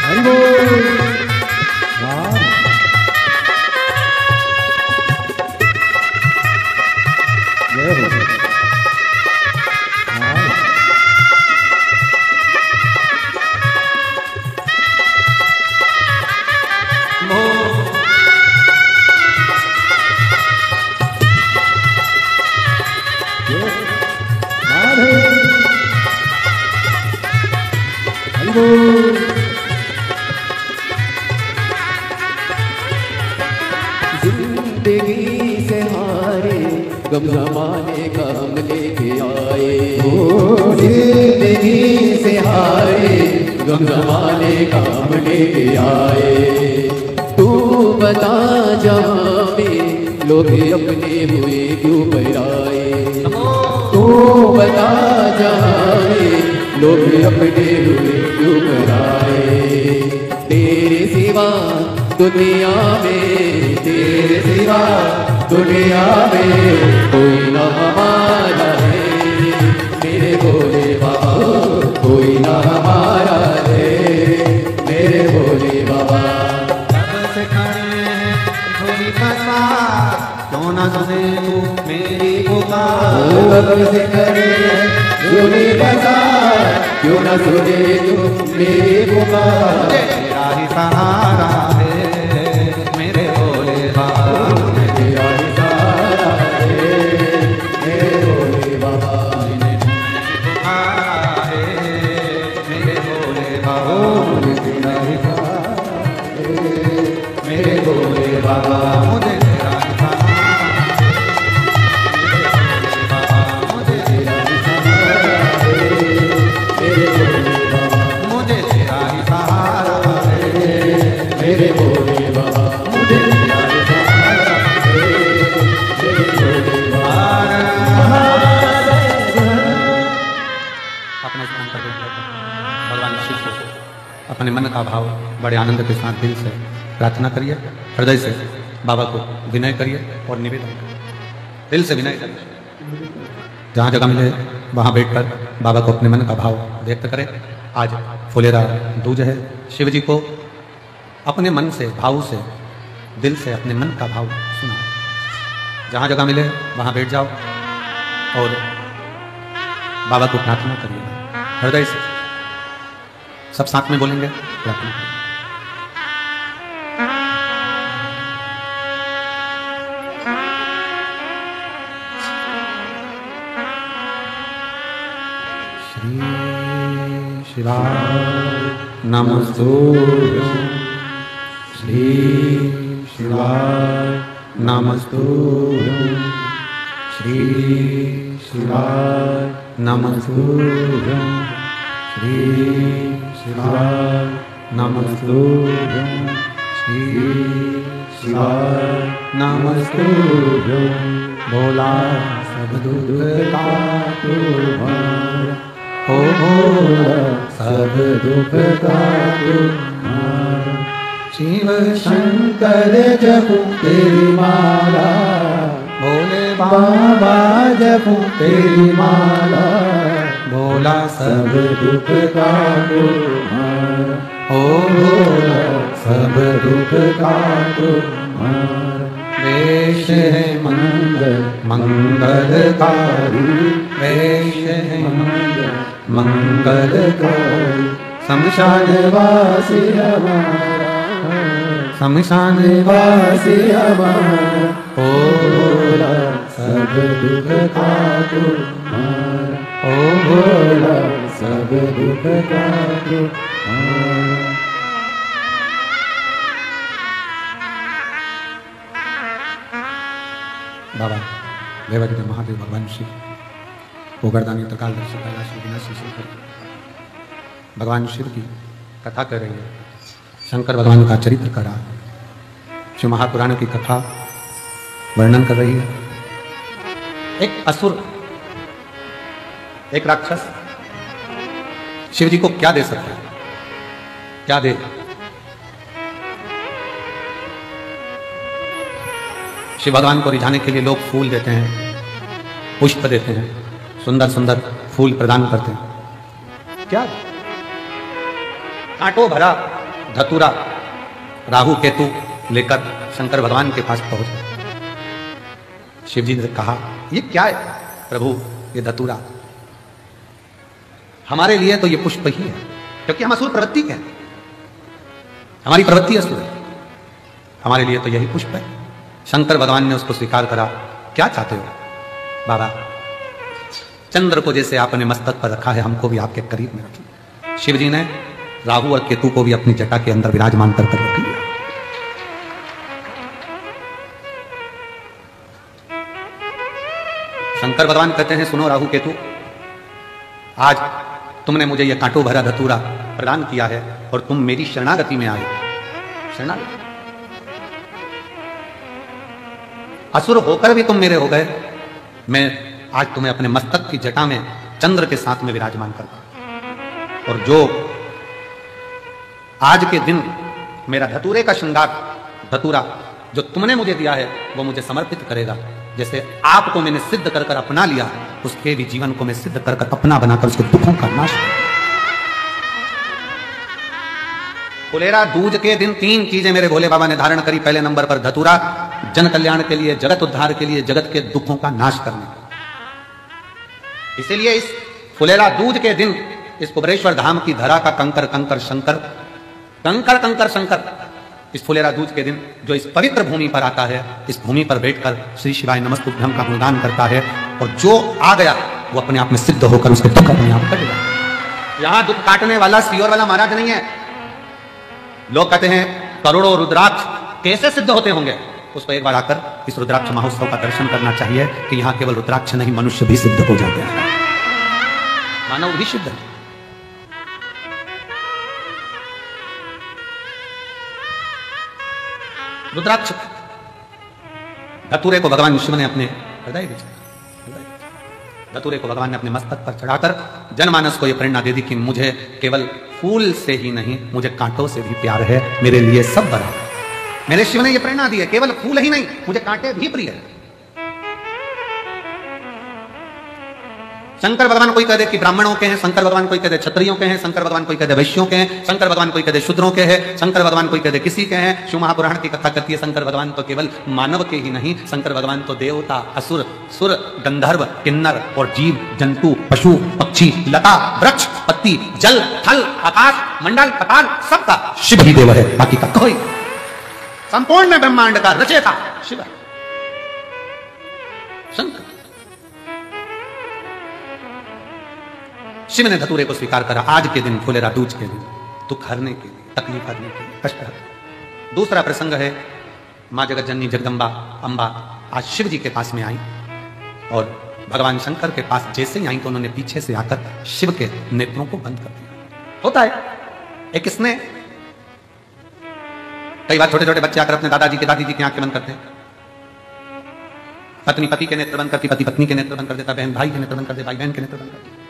हरि बोल राधे जय हो राधे राधे हरि बोल जिंदगी से हारे गम जमाने का हम लेके आए। जिंदगी से हारे गम जमाने का हम लेके आए। तू बता जहाँ में लोग अपने हुए क्यों पराए। तू बता जहाँ में लोग अपने हुए क्यों पराए। तेरे सिवा दुनिया में, तेरे सिवा दुनिया में कोई ना हमारा है मेरे भोले बाबा। कोई ना हमारा है मेरे भोले बाबा। कब से खड़े हैं झोली फंसा, क्यों ना सुने तू मेरी पुकार। कब से खड़े हैं झोली फंसा, क्यों ना सुने तू मेरी पुकार। तेरा ही सहारा है मेरे भोले बाबा। तेरा ही सहारा है मेरे भोले बाबा। पुकारा है मेरे भोले बाबा। बाबा मुझे तेरा ही सहारा, मुझे तेरा ही सहारा मुझे तेरा ही सहारा मेरे भोले बाबा मुझे तेरा ही सहारा अपने स्थान पर भगवान शिव से अपने मन का भाव बड़े आनंद के साथ दिल से प्रार्थना करिए, हृदय से बाबा को विनय करिए और निवेदन करिए, दिल से विनय करिए। जहाँ जगह मिले वहाँ बैठकर बाबा को अपने मन का भाव व्यक्त करें। आज फुलेरा दूज है। शिव जी को अपने मन से, भाव से, दिल से अपने मन का भाव सुना। जहाँ जगह मिले वहाँ बैठ जाओ और बाबा को प्रार्थना करिए हृदय से। सब साथ में बोलेंगे, प्रार्थना करें। श्री शिवाय नमस्तुभ्यं, श्री शिवाय नमस्तुभ्यं, श्री शिवाय नमस्तुभ्यं, श्री शिवाय नमस्तुभ्यं, श्री शिवाय नमस्तुभ्यं। भोला सब दुख का तुम्हारा, ओ भोला सब दुख का तुम्हारा। शिव शंकर जपू तेरी माला, भोले बाबा जपू तेरी माला। भोला सब दुख का तुम्हारा, ओ भोला सब दुख का तुम्हारा। वेश है मंगल मंगलकारी, वेश है मंगल मंगलकारी। शमशान वासी हमारा, शमशान वासी हमारा। ओ भोला सब दुख का तुम्हारा, ओ भोला सब दुख का तुम्हारा। बाबा देवादित्य महादेव भगवान शिव गोगर्दानी त्रिकाल दर्शी कैलाश विनाशी शंकर भगवान शिव की कथा कर रही है। शंकर भगवान का चरित्र कर रहा है। शिव महापुराण की कथा वर्णन कर रही है। एक असुर, एक राक्षस शिव जी को क्या दे सकता है? क्या दे? शिव भगवान को रिझाने के लिए लोग फूल देते हैं, पुष्प देते हैं, सुंदर सुंदर फूल प्रदान करते हैं। क्या? कांटों भरा धतूरा राहु केतु लेकर शंकर भगवान के पास पहुंचे। शिव जी ने कहा, ये क्या है प्रभु? ये धतूरा हमारे लिए तो ये पुष्प ही है, क्योंकि हम असुर प्रवृत्ति के हैं, हमारी प्रवृत्ति असुर है, हमारे लिए तो यही पुष्प है। शंकर भगवान ने उसको स्वीकार करा। क्या चाहते हो? बाबा, चंद्र को जैसे आपने मस्तक पर रखा है, हमको भी आपके करीब में रखिए। शिव जी ने राहु और केतु को भी अपनी जटा के अंदर विराजमान कर रख लिया। शंकर भगवान कहते हैं, सुनो राहु केतु, आज तुमने मुझे यह कांटों भरा धतूरा प्रदान किया है और तुम मेरी शरणागति में आए। शरणागति, असुर होकर भी तुम मेरे हो गए। मैं आज तुम्हें अपने मस्तक की जटा में चंद्र के साथ में विराजमान करता हूं, और जो आज के दिन मेरा धतूरे का श्रृंगार, धतूरा जो तुमने मुझे दिया है, वो मुझे समर्पित करेगा। जैसे आपको मैंने सिद्ध कर कर अपना लिया, उसके भी जीवन को मैं सिद्ध कर कर अपना बनाकर उसके दुखों का नाश। फुलेरा दूज के दिन 3 चीजें मेरे भोले बाबा ने धारण करी। पहले नंबर पर धतूरा, जन कल्याण के लिए, जगत उद्धार के लिए, जगत के दुखों का नाश करने। इसीलिए इस फुलेरा दूज के दिन इस कुबरेश्वर धाम की धरा का कंकर कंकर शंकर, कंकर कंकर शंकर, इस फुलेरा दूज के दिन जो इस पवित्र भूमि पर आता है, इस भूमि पर बैठकर श्री शिवाय नमस्तुभ्यं का गुणगान करता है, और जो आ गया वो अपने आप में सिद्ध होकर उसके दुख अपने आप कट गया। यहां दुख काटने वाला सियोर वाला महाराज नहीं है। लोग कहते हैं करोड़ों रुद्राक्ष कैसे सिद्ध होते होंगे? उसको एक बार आकर इस रुद्राक्ष महोत्सव का दर्शन करना चाहिए कि यहाँ केवल रुद्राक्ष नहीं मनुष्य भी सिद्ध हो जाते हैं, मानव भी सिद्ध है। रुद्राक्ष धतूरे को भगवान शिव ने अपने हृदय में, धतूरे को भगवान ने अपने मस्तक पर चढ़ाकर जनमानस को यह प्रेरणा दे दी कि मुझे केवल फूल से ही नहीं, मुझे कांटों से भी प्यार है, मेरे लिए सब बराबर। मेरे शिव ने यह प्रेरणा दी है, केवल फूल ही नहीं, मुझे कांटे भी प्रिय है। शंकर भगवान कोई कह दे कि ब्राह्मणों के हैं, शंकर भगवान कोई कह दे क्षत्रियों के हैं, शंकर भगवान कोई कह दे वैश्यों के हैं, शंकर भगवान कोई कह दे शूद्रों के हैं, शंकर भगवान कोई कह दे किसी के हैं। शिव महापुराण की कथा करती है शंकर भगवान तो केवल मानव के ही नहीं, शंकर भगवान तो देवता, असुर, सुर, गंधर्व, किन्नर और जीव जंतु, पशु, पक्षी, लता, वृक्ष, पत्ती, जल, थल, आकाश, मंडल, पताल, सबका शिव ही देव है, बाकी का कोई। संपूर्ण ब्रह्मांड का रचयिता शिव शंकर। शिव ने धतूरे को स्वीकार करा। आज के दिन फुलेरा दूज के दिन दुख हरने के लिए, तकलीफ हरने के लिए, कष्ट हरने। दूसरा प्रसंग है मां जगत जननी जगदम्बा अम्बा आज शिव जी के पास में आई और भगवान शंकर के पास जैसे ही आई तो उन्होंने पीछे से आकर शिव के नेत्रों को बंद कर दिया। होता है एक किसने कई बार छोटे छोटे बच्चे आकर अपने दादाजी के दादी जी की आंखें बंद करते हैं, पत्नी पति के नेत्र बंद करती, पति पत्नी के नेत्र बंद कर देता, बहन भाई के नेत्र बंद कर देता, भाई बहन के नेत्र बंद कर देता।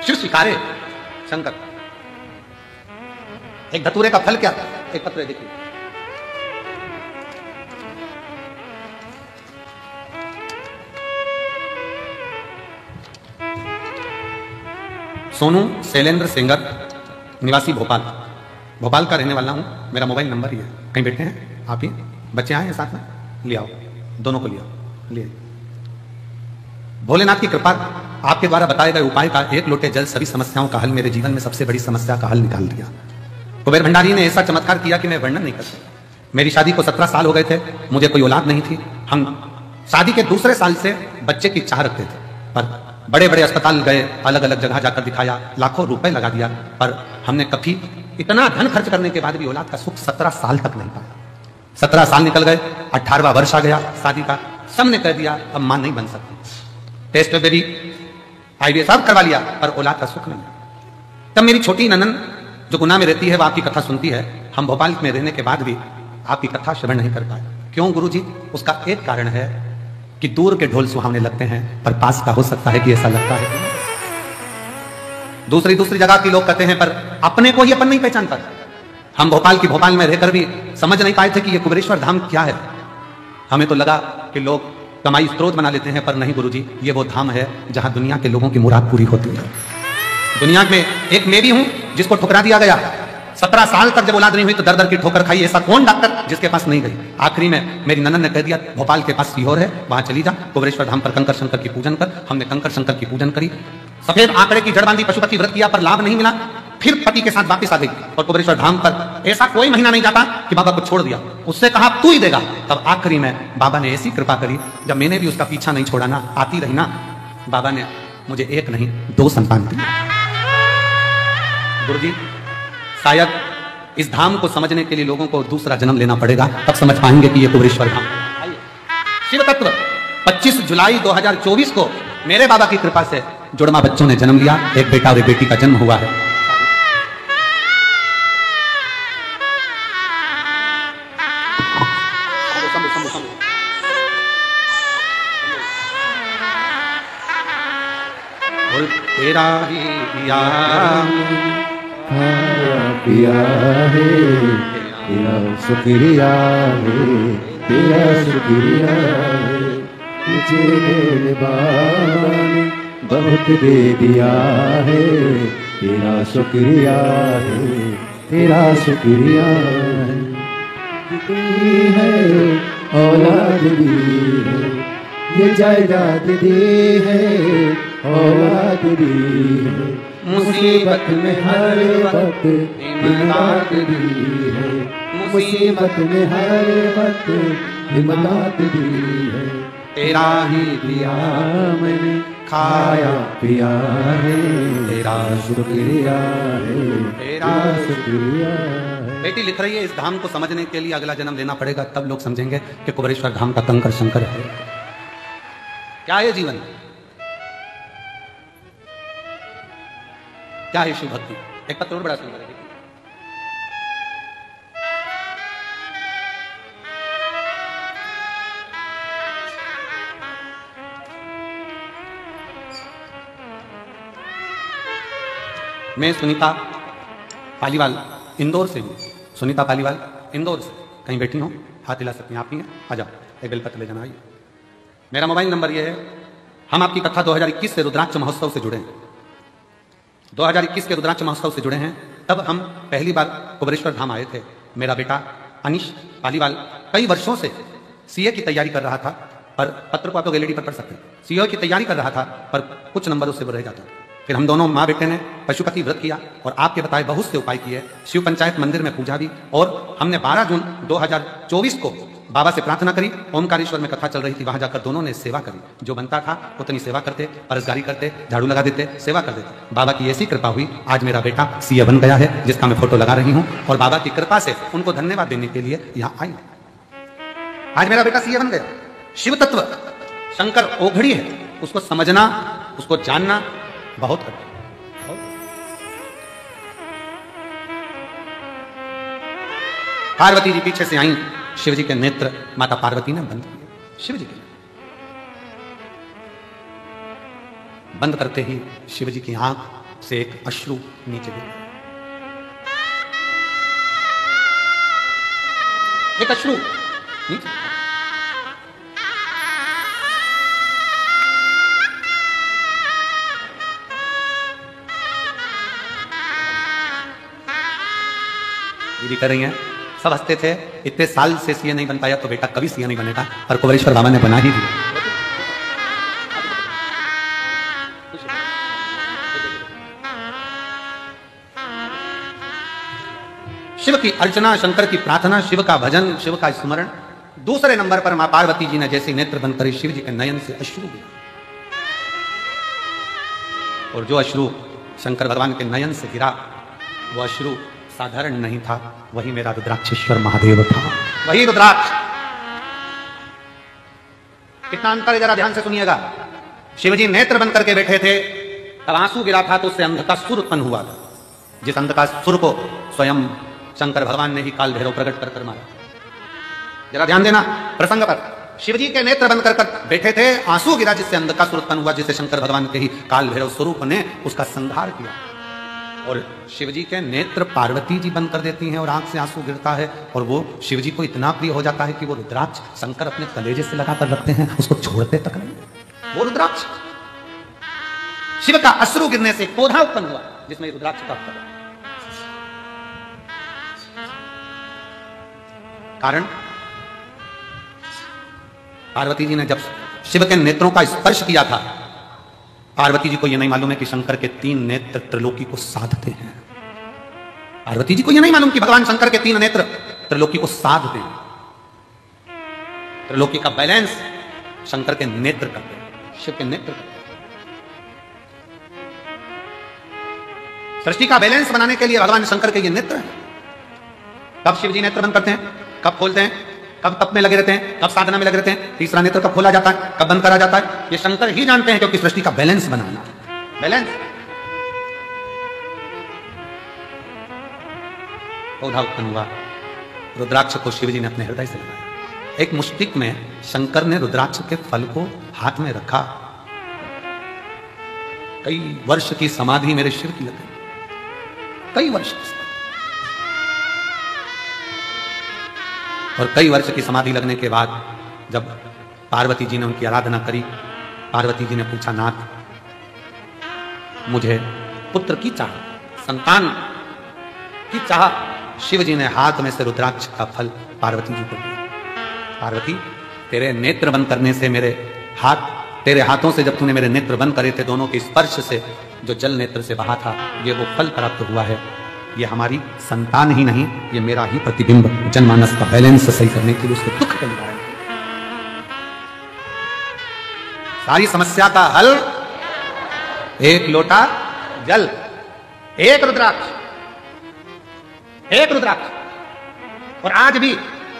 शिव स्वीकारे शंकर। एक धतूरे का फल क्या था? एक पत्र देखिए, सोनू शैलेंद्र सेंगर, निवासी भोपाल, भोपाल का रहने वाला हूं, मेरा मोबाइल नंबर ही है। कहीं बैठे हैं आप ही, बच्चे आए हैं साथ में, ले आओ, दोनों को ले आओ, ले। भोलेनाथ की कृपा, आपके द्वारा बताए गए उपाय का एक लोटे जल सभी समस्याओं का हल, मेरे जीवन में सबसे बड़ी समस्या का हल निकाल दिया। कुबेर भंडारी ने ऐसा चमत्कार किया कि मैं वर्णन नहीं कर सकता। मेरी शादी को 17 साल हो गए थे, मुझे कोई औलाद नहीं थी। हम शादी के दूसरे साल से बच्चे की चाह रखते थे, पर बड़े बड़े अस्पताल गए, अलग अलग जगह जाकर दिखाया, लाखों रुपए लगा दिया, पर हमने कभी इतना धन खर्च करने के बाद भी औलाद का सुख 17 साल तक नहीं पाया। 17 साल निकल गए, 18वां वर्ष आ गया शादी का, सबने कह दिया अब मां नहीं बन सकती, टेस्ट बेबी IVF सब करवा लिया, पर औलाद का सुख नहीं। तब मेरी छोटी ननन जो गुना में रहती है, वो आपकी कथा सुनती है। हम भोपाल में रहने के बाद भी आपकी कथा श्रवण नहीं कर पाए। क्यों गुरुजी? उसका एक कारण है कि दूर के ढोल सुहावने लगते हैं, पर पास का हो सकता है कि ऐसा लगता है। दूसरी जगह के लोग कहते हैं, पर अपने को ही अपन नहीं पहचान पाते। हम भोपाल में रहकर भी समझ नहीं पाए थे कि यह कुबेरेश्वर धाम क्या है। हमें तो लगा कि लोग कमाई स्रोत बना लेते हैं, पर नहीं गुरुजी, ये वो धाम है जहां दुनिया के लोगों की मुराद पूरी होती है। दुनिया में एक मैं भी हूं जिसको ठुकरा दिया गया। 17 साल तक जब औलाद नहीं हुई तो दर दर की ठोकर खाई। ऐसा कौन डॉक्टर जिसके पास नहीं गई? आखिरी में मेरी ननन ने कह दिया, भोपाल के पास सीहोर है, वहां चली जा, कुबेरेश्वर धाम पर कंकर शंकर की पूजन कर। हमने कंकर शंकर की पूजन करी, सफेद आंकड़े की जड़ बांधी, पशुपति व्रत किया, पर लाभ नहीं मिला। फिर पति के साथ वापस आ गई और कुबेरेश्वर धाम पर ऐसा कोई महीना नहीं जाता कि बाबा को छोड़ दिया। उससे कहा तू ही देगा। तब आखिरी में बाबा ने ऐसी कृपा करी, जब मैंने भी उसका पीछा नहीं छोड़ा ना, आती रही ना, बाबा ने मुझे एक नहीं 2 संतान दिए। गुरुजी, शायद इस धाम को समझने के लिए लोगों को दूसरा जन्म लेना पड़ेगा, तब समझ पाएंगे कि यह कुबेरेश्वर धाम। शिव तत्व 25 जुलाई 2024 को मेरे बाबा की कृपा से जुड़वा बच्चों ने जन्म लिया। एक बेटा और एक बेटी का जन्म हुआ है। तेरा ही पिया पिया है, तेरा शुक्रिया है, तेरा शुक्रिया है। मुझे मेरे बाबा ने बहुत दे दिया है, तेरा शुक्रिया है, तेरा शुक्रिया है। दी है औलाद दी है, ये जायदाद दी है, औलाद दी है। मुसीबत में हर वक्त इमदाद दी है, मुसीबत में हर वक्त इमदाद दी है। तेरा ही दिया मैंने खाया पिया है तेरा शुक्रिया है, तेरा शुक्रिया है। बेटी लिख रही है, इस धाम को समझने के लिए अगला जन्म लेना पड़ेगा, तब लोग समझेंगे कि कुबेरेश्वर धाम का कंकर शंकर है। क्या है जीवन, क्या है शिव भक्ति। एक पत्र और बड़ा सुंदर है, मैं सुनीता पालीवाल इंदौर से हूँ। सुनीता पालीवाल इंदौर से, कहीं बैठी हो, हाथ हिला सकती हैं, आप ही हैं, आ जाओ, एक बेलपत्र ले जाना। आइए, मेरा मोबाइल नंबर ये है। हम आपकी कथा 2021 से रुद्राक्ष महोत्सव से जुड़े हैं। 2021 के रुद्राक्ष महोत्सव से जुड़े हैं। तब हम पहली बार कुबेरेश्वर धाम आए थे। मेरा बेटा अनिश पालीवाल कई वर्षों से सीए की तैयारी कर रहा था, पर पत्र को आप लोग एलईडी पर पढ़ सकते हैं। सीए की तैयारी कर रहा था, पर कुछ नंबर उससे रह जाता। फिर हम दोनों माँ बेटे ने पशुपति व्रत किया और आपके बताए बहुत से उपाय किए। शिव पंचायत मंदिर में पूजा भी, और हमने 12 जून 2024 को बाबा से प्रार्थना करी। ओमकारेश्वर में कथा चल रही थी, वहां जाकर दोनों ने सेवा करी। जो बनता था उतनी सेवा करते, परसगारी करते, झाड़ू लगा देते, सेवा कर देते। बाबा की ऐसी कृपा हुई, आज मेरा बेटा सीए बन गया है, जिसका मैं फोटो लगा रही हूँ। और बाबा की कृपा से उनको धन्यवाद देने के लिए यहाँ आई। आज मेरा बेटा सीए बन गया। शिव तत्व शंकर ओघड़ी है, उसको समझना, उसको जानना बहुत कठिन। पार्वती जी पीछे से आई, शिव जी के नेत्र माता पार्वती ने बंद किए। शिव जी के बंद करते ही शिव जी की आंख से एक अश्रु नीचे गिरा, एक अश्रु नीचे। दीदी कर रही हैं, सब हंसते थे, इतने साल से सीए नहीं बन पाया तो बेटा कभी सीए नहीं बनेगा, और कुबेरेश्वर बाबा ने बना ही दिया। शिव की अर्चना, शंकर की प्रार्थना, शिव का भजन, शिव का स्मरण। दूसरे नंबर पर मां पार्वती जी ने जैसे नेत्र बंद करे, शिव जी के नयन से अश्रु गिरा, और जो अश्रु शंकर भगवान के नयन से गिरा, वो अश्रु साधारण नहीं था, वही मेरा रुद्राक्षेश्वर महादेव था, वही रुद्राक्ष। कितना अंतर है, जरा ध्यान से सुनिएगा। शिवजी नेत्र बंद करके बैठे थे, तब आंसू गिरा था तो उससे अंध का सुर उत्पन्न हुआ था, जिस अंध का सुर को स्वयं शंकर भगवान ने ही काल भैरव प्रकट कर मारा। जरा ध्यान देना प्रसंग पर। शिवजी के नेत्र बंद कर बैठे थे, आंसू गिरा जिससे अंध का सुर उत्पन्न हुआ, जिसे शंकर भगवान के ही काल भैरव स्वरूप ने उसका संहार किया। और शिवजी के नेत्र पार्वती जी बंद कर देती हैं और आंख से आंसू गिरता है, और वो शिवजी को इतना प्रिय हो जाता है कि वो रुद्राक्ष शंकर अपने कलेजे से लगाकर रखते हैं, उसको छोड़ते तक नहीं। वो रुद्राक्ष, शिव का अश्रु गिरने से पौधा उत्पन्न हुआ जिसमें रुद्राक्ष प्राप्त हुआ। कारण पार्वती जी ने जब शिव के नेत्रों का स्पर्श किया था, पार्वती जी को यह नहीं मालूम है कि शंकर के 3 नेत्र त्रिलोकी को साधते हैं। पार्वती जी को यह नहीं मालूम कि भगवान शंकर के 3 नेत्र त्रिलोकी को साधते हैं। त्रिलोकी का बैलेंस शंकर के नेत्र करते हैं, शिव के नेत्र करते हैं। सृष्टि का बैलेंस बनाने के लिए भगवान शंकर के ये नेत्र हैं। कब शिव जी नेत्र बंद करते हैं, कब खोलते हैं, कब तप में लगे रहते हैं, कब साधना में लगे रहते हैं, तीसरा नेत्र कब खोला जाता है, कब बंद करा जाता है, ये शंकर ही जानते हैं, क्योंकि सृष्टि का बैलेंस बनाना। बैलेंस पौधा उत्पन्न हुआ, रुद्राक्ष को शिवजी ने अपने हृदय से लगाया। एक मुष्टिक में शंकर ने रुद्राक्ष के फल को हाथ में रखा। कई वर्ष की समाधि मेरे शिव की लग गई, कई वर्ष की। और कई वर्ष की समाधि लगने के बाद जब पार्वती जी ने उनकी आराधना करी, पार्वती जी ने पूछा, नाथ मुझे पुत्र की चाह, संतान की चाह। शिव जी ने हाथ में से रुद्राक्ष का फल पार्वती जी को दिया। पार्वती, तेरे नेत्र बंद करने से मेरे हाथ, तेरे हाथों से जब तूने मेरे नेत्र बंद करे थे, दोनों के स्पर्श से जो जल नेत्र से बहा था, ये वो फल प्राप्त हुआ है। ये हमारी संतान ही नहीं, ये मेरा ही प्रतिबिंब जनमानस का बैलेंस सही करने के लिए, उसके दुख का निवारण, सारी समस्या का हल एक लोटा जल, एक रुद्राक्ष, एक रुद्राक्ष। और आज भी,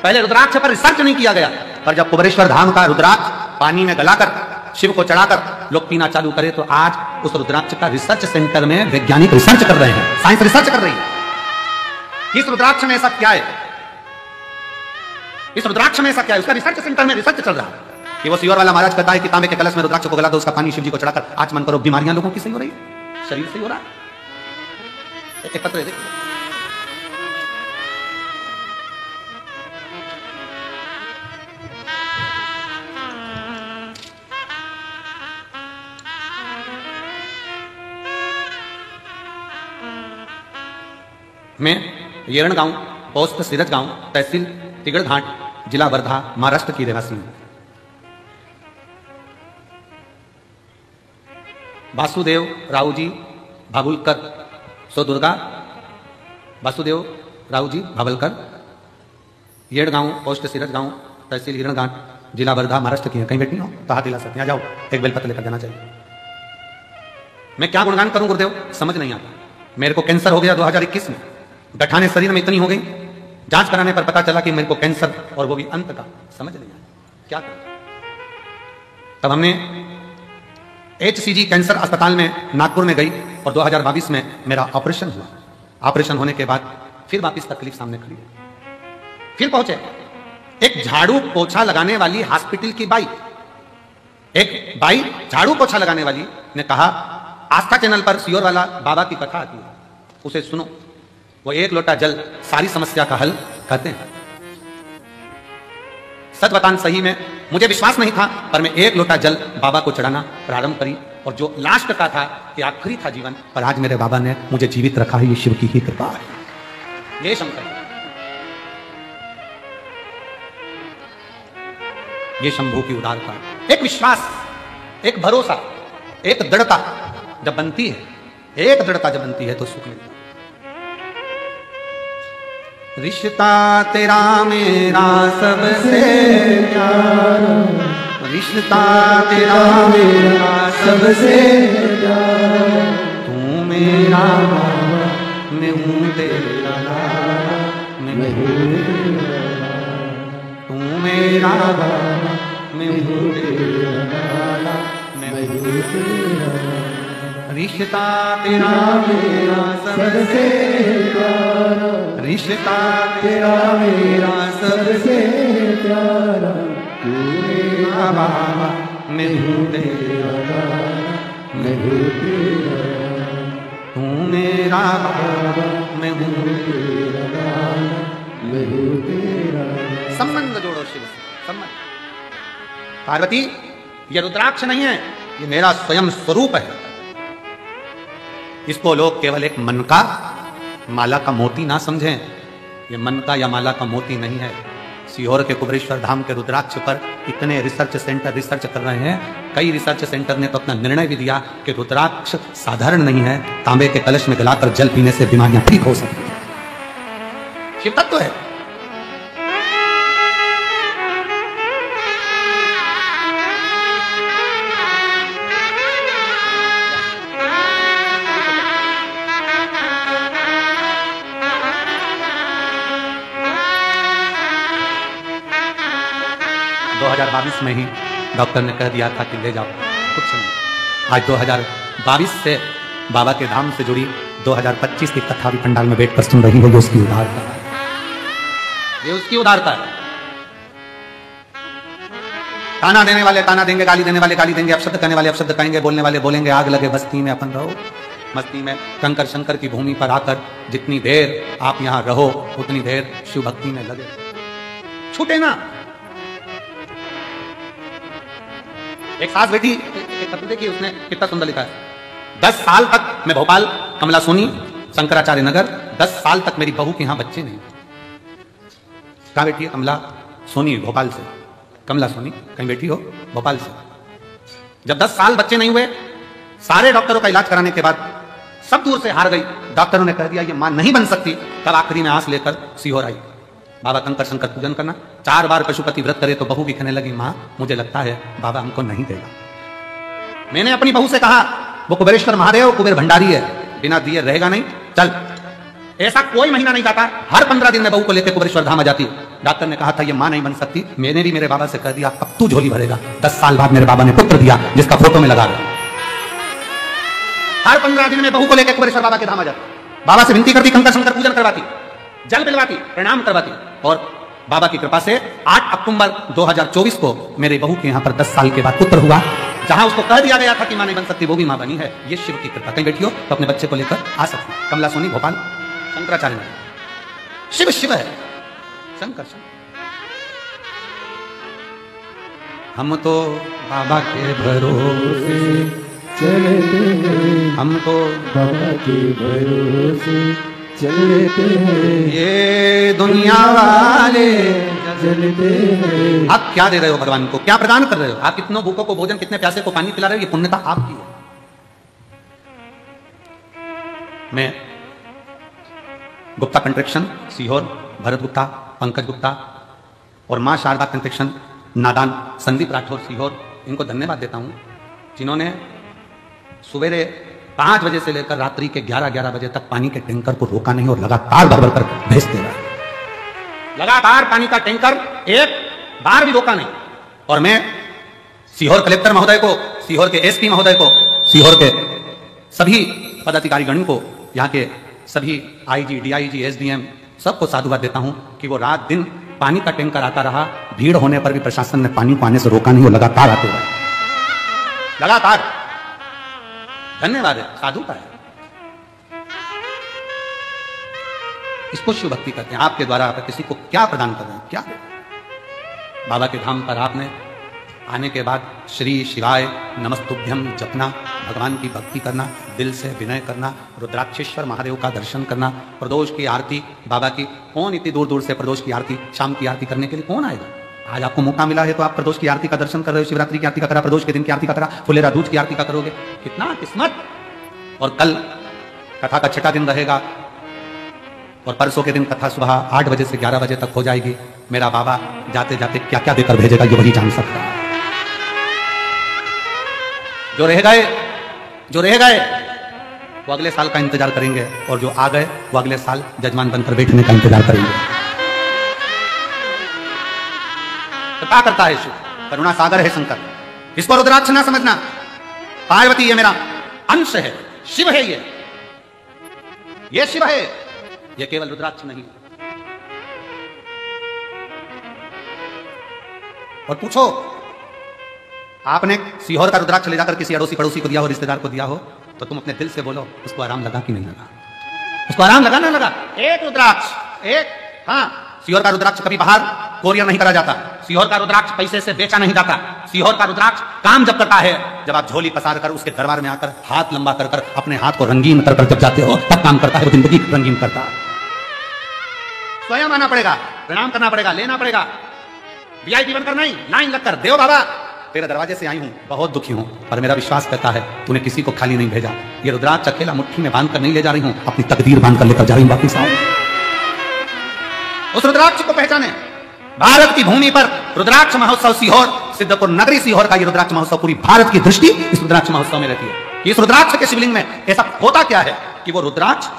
पहले रुद्राक्ष पर रिसर्च नहीं किया गया, पर जब कुबेरेश्वर धाम का रुद्राक्ष पानी में गलाकर शिव को चढ़ाकर लोग पीना चालू करे, तो आज उस रुद्राक्ष का रिसर्च सेंटर में वैज्ञानिक रिसर्च कर रहे हैं, साइंस रिसर्च कर रही है। इस रुद्राक्ष में ऐसा क्या है, इस रुद्राक्ष में ऐसा क्या है, उसका रिसर्च सेंटर में रिसर्च चल रहा है। कि वो सियोर वाला महाराज कहता है कि तांबे के कलश में रुद्राक्ष को गला दो, उसका पानी शिव जी को चढ़ाकर आचमन करो, बीमारियां लोगों की सही हो रही है, शरीर सही हो रहा है। एक पत्र देखिए, मैं येरण गांव, पोस्ट सीरज गांव, तहसील तिगड़ घाट, जिला वर्धा, महाराष्ट्र की रहवासी हूं। वासुदेव रावजी भावुलकर, सो दुर्गा वासुदेव रावजी भावलकर, येड़ गांव, पोस्ट सीरज गांव, तहसील हिरण घाट, जिला वर्धा, महाराष्ट्र की है। कहीं बैठी हो तो हाथ हिला सकते हैं, आ जाओ, एक बेलपत्र लेकर जाना चाहिए। मैं क्या गुणगान करूं गुरुदेव, समझ नहीं आता। मेरे को कैंसर हो गया 2021 में, गठाने शरीर में इतनी हो गई, जांच कराने पर पता चला कि मेरे को कैंसर, और वो भी अंत का, समझ नहीं आया क्या करें। तब हमने HCG कैंसर अस्पताल में नागपुर में गई और 2022 में मेरा ऑपरेशन हुआ। ऑपरेशन होने के बाद फिर वापस तकलीफ सामने खड़ी है। फिर पहुंचे एक झाड़ू पोछा लगाने वाली हॉस्पिटल की बाई, एक बाई झाड़ू पोछा लगाने वाली ने कहा, आस्था चैनल पर सियोर वाला बाबा की कथा आती है, उसे सुनो, वो एक लोटा जल सारी समस्या का हल करते हैं। सच बतान सही में मुझे विश्वास नहीं था, पर मैं एक लोटा जल बाबा को चढ़ाना प्रारंभ करी, और जो लास्ट का था कि आखिरी था जीवन, पर आज मेरे बाबा ने मुझे जीवित रखा है, ये शिव की ही कृपा है। ये शंकर, ये शंभू की उदारता, एक विश्वास, एक भरोसा, एक दृढ़ता जब बनती है, एक दृढ़ता जब बनती है तो सुख मिलता है। रिश्ता तेरा मेरा सबसे प्यारा, रिश्ता तेरा मेरा सबसे प्यारा, तू मेरा बाबा, मैं हूँ तेरा लाला, मैं हूँ तेरा लाला, तू मेरा बाबा, मैं हूँ तेरा लाला, मैं हूँ तेरा लाला। रिश्ता तेरा मेरा सबसे प्यारा, रिश्ता तेरा मेरा सबसे प्यारा, तू मेरा बाबा, मैं हूँ तेरा लाला, मैं हूँ तेरा लाला, तू मेरा बाबा, मैं हूँ तेरा लाला, मैं हूँ तेरा लाला। संबंध जोड़ो शिव से, संबंध। पार्वती, ये रुद्राक्ष नहीं है, ये मेरा स्वयं स्वरूप है। इसको लोग केवल एक मन का माला का मोती ना समझें, ये मन का या माला का मोती नहीं है। सीहोर के कुबेरेश्वर धाम के रुद्राक्ष पर इतने रिसर्च सेंटर रिसर्च कर रहे हैं, कई रिसर्च सेंटर ने तो अपना निर्णय भी दिया कि रुद्राक्ष साधारण नहीं है, तांबे के कलश में गलाकर जल पीने से बीमारियां ठीक हो सकती हैं। शिव तत्व है। में ही डॉक्टर ने कह दिया था कि ले जाओ, कुछ नहीं। आज 2022 से बाबा के धाम से जुड़ी 2025 की कथा भी पंडाल में बैठकर सुन रही हो, ये उसकी उदारता है, ये उसकी उदारता है। ताना देने वाले ताना देंगे, गाली देने वाले गाली देंगे, अपशब्द कहने वाले अपशब्द कहेंगे, बोलने वाले बोलेंगे, आग लगे बस्ती में अपन रहो। मस्ती में कंकर शंकर की भूमि पर आकर जितनी देर आप यहां रहो, उतनी देर शिव भक्ति में लगे, छूटे ना। एक सास बेटी, एक पत्र देखिए उसने कितना सुंदर लिखा है। 10 साल तक मैं भोपाल, कमला सोनी, शंकराचार्य नगर, 10 साल तक मेरी बहू के यहां बच्चे नहीं। कहां बैठी है? कमला सोनी, भोपाल से। कमला सोनी कहीं बैठी हो? भोपाल से। जब 10 साल बच्चे नहीं हुए, सारे डॉक्टरों का इलाज कराने के बाद सब दूर से हार गई, डॉक्टरों ने कह दिया ये मां नहीं बन सकती। तब आखिरी में आंस लेकर सीहोर आई, बाबा कंकर शंकर पूजन करना। 4 बार पशुपति व्रत करे तो बहू भी कहने लगी, मां मुझे लगता है बाबा हमको नहीं देगा। मैंने अपनी बहू से कहा वो कुबेरेश्वर महादेव कुबेर भंडारी है, बिना दिए रहेगा नहीं। चल, ऐसा कोई महीना नहीं जाता, हर 15 दिन में बहू को लेकर कुबेरेश्वर धाम आ जाती है। डॉक्टर ने कहा था ये मां नहीं बन सकती, मैंने भी मेरे बाबा से कह दिया अब तू झोली भरेगा। 10 साल बाद मेरे बाबा ने पुत्र दिया जिसका फोटो में लगा रहा। हर 15 दिन में बहू को लेकर कुबेरेश्वर बाबा के धाम आ जाती, बाबा से विनती करती, कंकर शंकर पूजन करवाती, जल पिलवाती, प्रणाम करवाती। और बाबा की कृपा से 8 अक्टूबर 2024 को मेरे बहू के यहाँ पर 10 साल के बाद पुत्र हुआ। जहां उसको कह दिया गया था कि मां नहीं बन सकती, वो भी मां बनी है। ये शिव की कृपा। कहीं बैठी हो तो अपने बच्चे को लेकर आ सकती। कमला सोनी, भोपाल, शंकराचार्य नगर। शिव शिव है, शंकर शंकर। हम तो बाबा के भरोसे चलते हैं, हम तो बाबा के भरोसे चलते हैं, ये दुनिया वाले चलते हैं। आप क्या दे रहे हो भगवान को, क्या प्रदान कर रहे हो? आप कितनों भूखों को भोजन, कितने प्यासे को पानी पिला रहे हो, ये पुण्यता आपकी है। मैं गुप्ता कंस्ट्रक्शन सीहोर, भरत गुप्ता, पंकज गुप्ता और मां शारदा कंस्ट्रक्शन नादान संदीप राठौर सीहोर, इनको धन्यवाद देता हूं जिन्होंने सवेरे 5 बजे से लेकर रात्रि के 11 बजे तक पानी के टैंकर को रोका नहीं और लगातार भर कर भेजते रहे। लगातार पानी का टैंकर एक बार भी रोका नहीं। और मैं सीहोर कलेक्टर महोदय को, सीहोर के एसपी महोदय को, सीहोर के सभी पदाधिकारीगण को, यहाँ के सभी आईजी, डीआईजी, एसडीएम सबको साधुवाद देता हूं कि वो रात दिन पानी का टैंकर आता रहा। भीड़ होने पर भी प्रशासन ने पानी को आने से रोका नहीं, वो लगातार आते रहे, लगातार। धन्यवाद है, साधु का है। इसको शिव भक्ति कहते हैं। आपके द्वारा आप किसी को क्या प्रदान कर रहे हैं, क्या बाबा के धाम पर आपने आने के बाद श्री शिवाय नमस्तुभ्यम जपना, भगवान की भक्ति करना, दिल से विनय करना, रुद्राक्षेश्वर महादेव का दर्शन करना, प्रदोष की आरती बाबा की। कौन इतनी दूर दूर से प्रदोष की आरती, शाम की आरती करने के लिए कौन आएगा? आज आपको मौका मिला है तो आप प्रदोष की आरती का दर्शन कर रहे हो, शिवरात्रि की आरती का करा, प्रदोष के दिन की आरती का करा, फुलेरा दूज की आरती का करोगे, कितना किस्मत। और कल कथा का 6ठा दिन रहेगा और परसों के दिन कथा सुबह 8 बजे से 11 बजे तक हो जाएगी। मेरा बाबा जाते जाते क्या क्या देकर भेजेगा ये वही जान सकता है। जो रह गए वो अगले साल का इंतजार करेंगे और जो आ गए वो अगले साल जजमान बनकर बैठने का इंतजार करेंगे। तो क्या करता है शिव? करुणा सागर है शंकर। इसको रुद्राक्ष ना समझना। पार्वती ये मेरा अंश है, शिव है ये शिव है, ये केवल रुद्राक्ष नहीं। और पूछो, आपने सीहोर का रुद्राक्ष ले जाकर किसी अड़ोसी पड़ोसी को दिया हो, रिश्तेदार को दिया हो, तो तुम अपने दिल से बोलो उसको आराम लगा कि नहीं लगा? उसको आराम लगा ना लगा? एक रुद्राक्ष, एक, हाँ, सीहोर का रुद्राक्ष कभी बाहर कोरियर नहीं करा जाता। सीहोर का रुद्राक्ष पैसे से बेचा नहीं जाता। सीहोर का रुद्राक्ष काम जब करता है, जब आप झोली पसार कर उसके दरबार में आकर हाथ लंबा कर अपने हाथ को रंगीन कर जब जाते हो तब काम करता है, वो जिंदगी रंगीन करता है। स्वयं आना पड़ेगा, प्रणाम करना पड़ेगा, लेना पड़ेगा, वीआईपी बनकर नहीं, लाइन लगकर, देव बाबा तेरे दरवाजे से आई हूं, बहुत दुखी हूं, पर मेरा विश्वास करता है तूने किसी को खाली नहीं भेजा। ये रुद्राक्ष अकेला मुट्ठी में बांध कर नहीं ले जा रही हूं, अपनी तकदीर बांध कर लेकर जा रही हूं वापिस आओ। उस रुद्राक्ष को पहचाने। भारत की भूमि पर रुद्राक्ष महोत्सव सीहोर, सिद्धपुर नगरी सीहोर का ये रुद्राक्ष महोत्सव, पूरी भारत की दृष्टि इस रुद्राक्ष महोत्सव में रहती है कि इस रुद्राक्ष के शिवलिंग में ऐसा होता क्या है कि वो रुद्राक्ष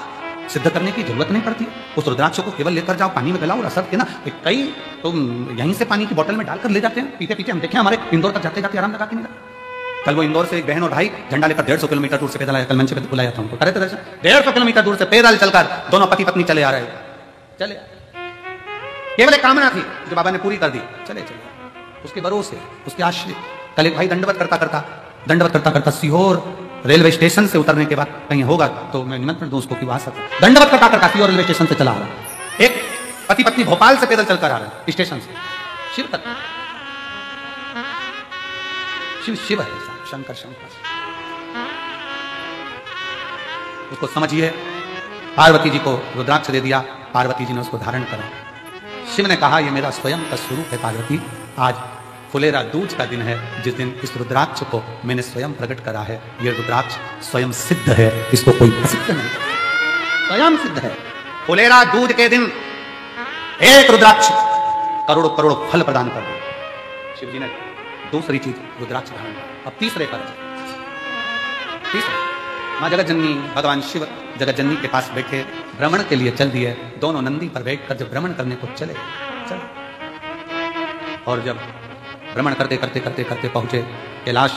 सिद्ध करने की जरूरत नहीं पड़ती। उस रुद्राक्ष को केवल लेकर जाओ, पानी में गलाओ, रसद के ना, कई तो यहीं से पानी की बोतल में डालकर ले जाते हैं, पीते पीते हम देखे हमारे इंदौर तक जाते जाते आराम लगा के नहीं लगा। कल वो इंदौर से एक बहन और भाई झंडा लेकर 150 किलोमीटर दूर से पैदल आया, कल मंच पे बुलाया था उनको, करे थे दर्शन, 150 किलोमीटर दूर से पैदल चलकर दोनों पति पत्नी चले आ रहे, चले केवल एक कामना थी जो बाबा ने पूरी कर दी, चले चले उसके भरोसे, उसके आश्रय। कल एक भाई दंडवत करता करता सीहोर रेलवे स्टेशन से उतरने के बाद कहीं होगा तो मैं निमंत्रण दूं उसको कि वहां सकता, दंडवत करता सीहोर रेलवे स्टेशन से चला आ रहा। एक पति पत्नी भोपाल से पैदल चलकर आ रहे स्टेशन से, शिव तक, शिव शिव है, शंकर शंकर। उसको समझिए, पार्वती जी को रुद्राक्ष दे दिया, पार्वती जी ने उसको धारण करा। शिव ने कहा ये मेरा स्वयं का स्वरूप है पार्वती, आज फुलेरा दूज का दिन है जिस दिन इस रुद्राक्ष को मैंने स्वयं प्रकट करा है। ये रुद्राक्ष स्वयं सिद्ध है, इसको कोई असिद्ध नहीं, स्वयं सिद्ध है। फुलेरा दूज के दिन एक रुद्राक्ष करोड़ों करोड़ों फल प्रदान कर दे। शिव जी ने दूसरी चीज रुद्राक्ष धारण, अब तीसरे पर माँ जगत जननी भगवान शिव जगत जननी के पास बैठे भ्रमण के लिए चल दिए। दोनों नंदी पर बैठकर जब भ्रमण करने को चले और जब भ्रमण करते करते करते करते पहुंचे कैलाश।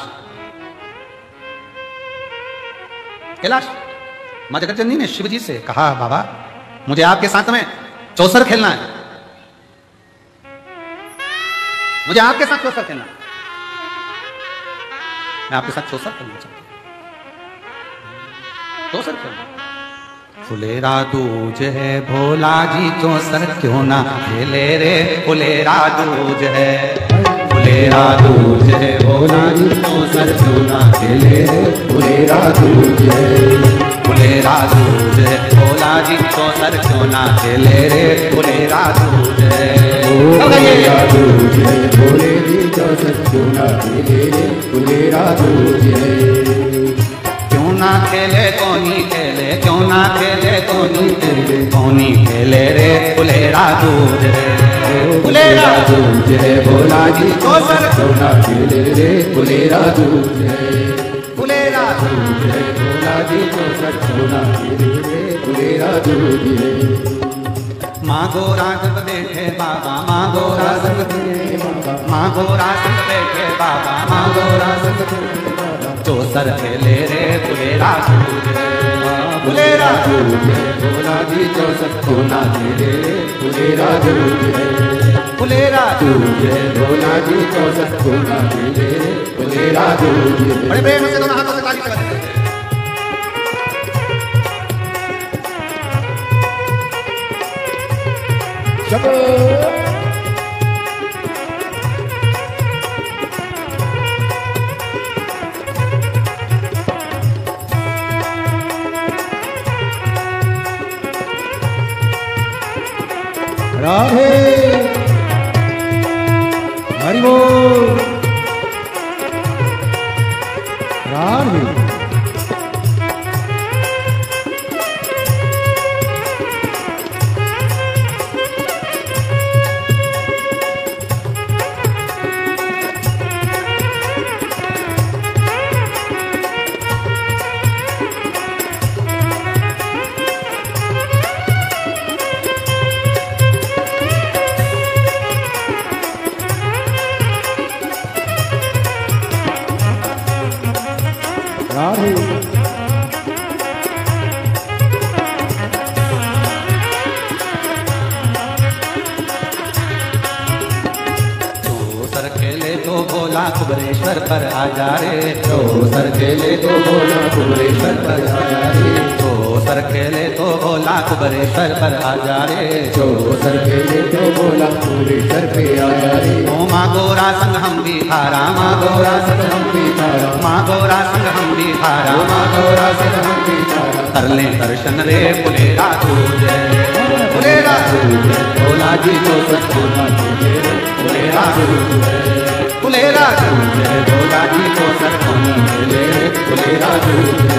माँ जगत जननी ने शिव जी से कहा, बाबा मुझे आपके साथ में चौसर खेलना है, मुझे आपके साथ चौसर खेलना है, मैं आपके साथ चौसर खेलना चाहता हूं। चौसर खेलना फुलेरा दूज है भोला जी चौसर क्यों ना खेले रे, फुलेरा दूज है, फुलेरा दूज है भोला जी चौसर क्यों ना खेले रे, फुलेरा दूज है, फुलेरा दूज है भोला जी चौसर क्यों ना खेले रे, फुलेरा दूज है, फुलेरा दूज है भोले जी चौसर क्यों ना खेले रे, फुलेरा दूज है। क्यों ना खेले कौनी खेले, क्यों ना खेले कौनी खेले, कौनी खेले रे फुलेरा दूज है, फुलेरा दूज है भोला जी चौसर क्यों ना खेले रे, फुलेरा दूज है, फुलेरा दूज है भोला जी चौसर क्यों ना खेले रे, फुलेरा दूज है। माँ गोरा संग बैठे बाबा, माँ गोरा संग बैठे बाबा, माँ गोरा संग बैठे बाबा, माँ गोरा संग बैठे बाबा, चौसर खेले रे फुलेरा दूज है, फुलेरा दूज है भोला जी चौसर क्यों ना खेले रे, फुलेरा दूज है, फुलेरा दूज है भोला जी चौसर क्यों ना खेले रे, फुलेरा दूज है। बड़े प्रेम से दोनों हाथों से ताली बजाते हैं। राधे हरि बोल राधे। चौसर खेले तो भोला कुबरेश्वर पर आ जा रे, चौसर खेले तो भोला कुबरेश्वर पर आ जा रे, चौसर खेले तो भोला कुबरेश्वर पर आ जा रे, चौसर खेले तो भोला कुबरेश्वर पे आ जा रे। ओ माँ गोरा संग हम भी थारा, माँ गोरा संग हम भी थारा, माँ गोरा संग हम भी थारा, माँ गोरा संग हम भी थारा, कर ले दर्शन रे फुलेरा दूज है, फुलेरा दूज है भोला जी चौसर क्यों ना खेले रे, फुलेरा दूज है, फुलेरा दूज है भोला जी चौसर क्यों ना खेले रे, फुलेरा दूज है।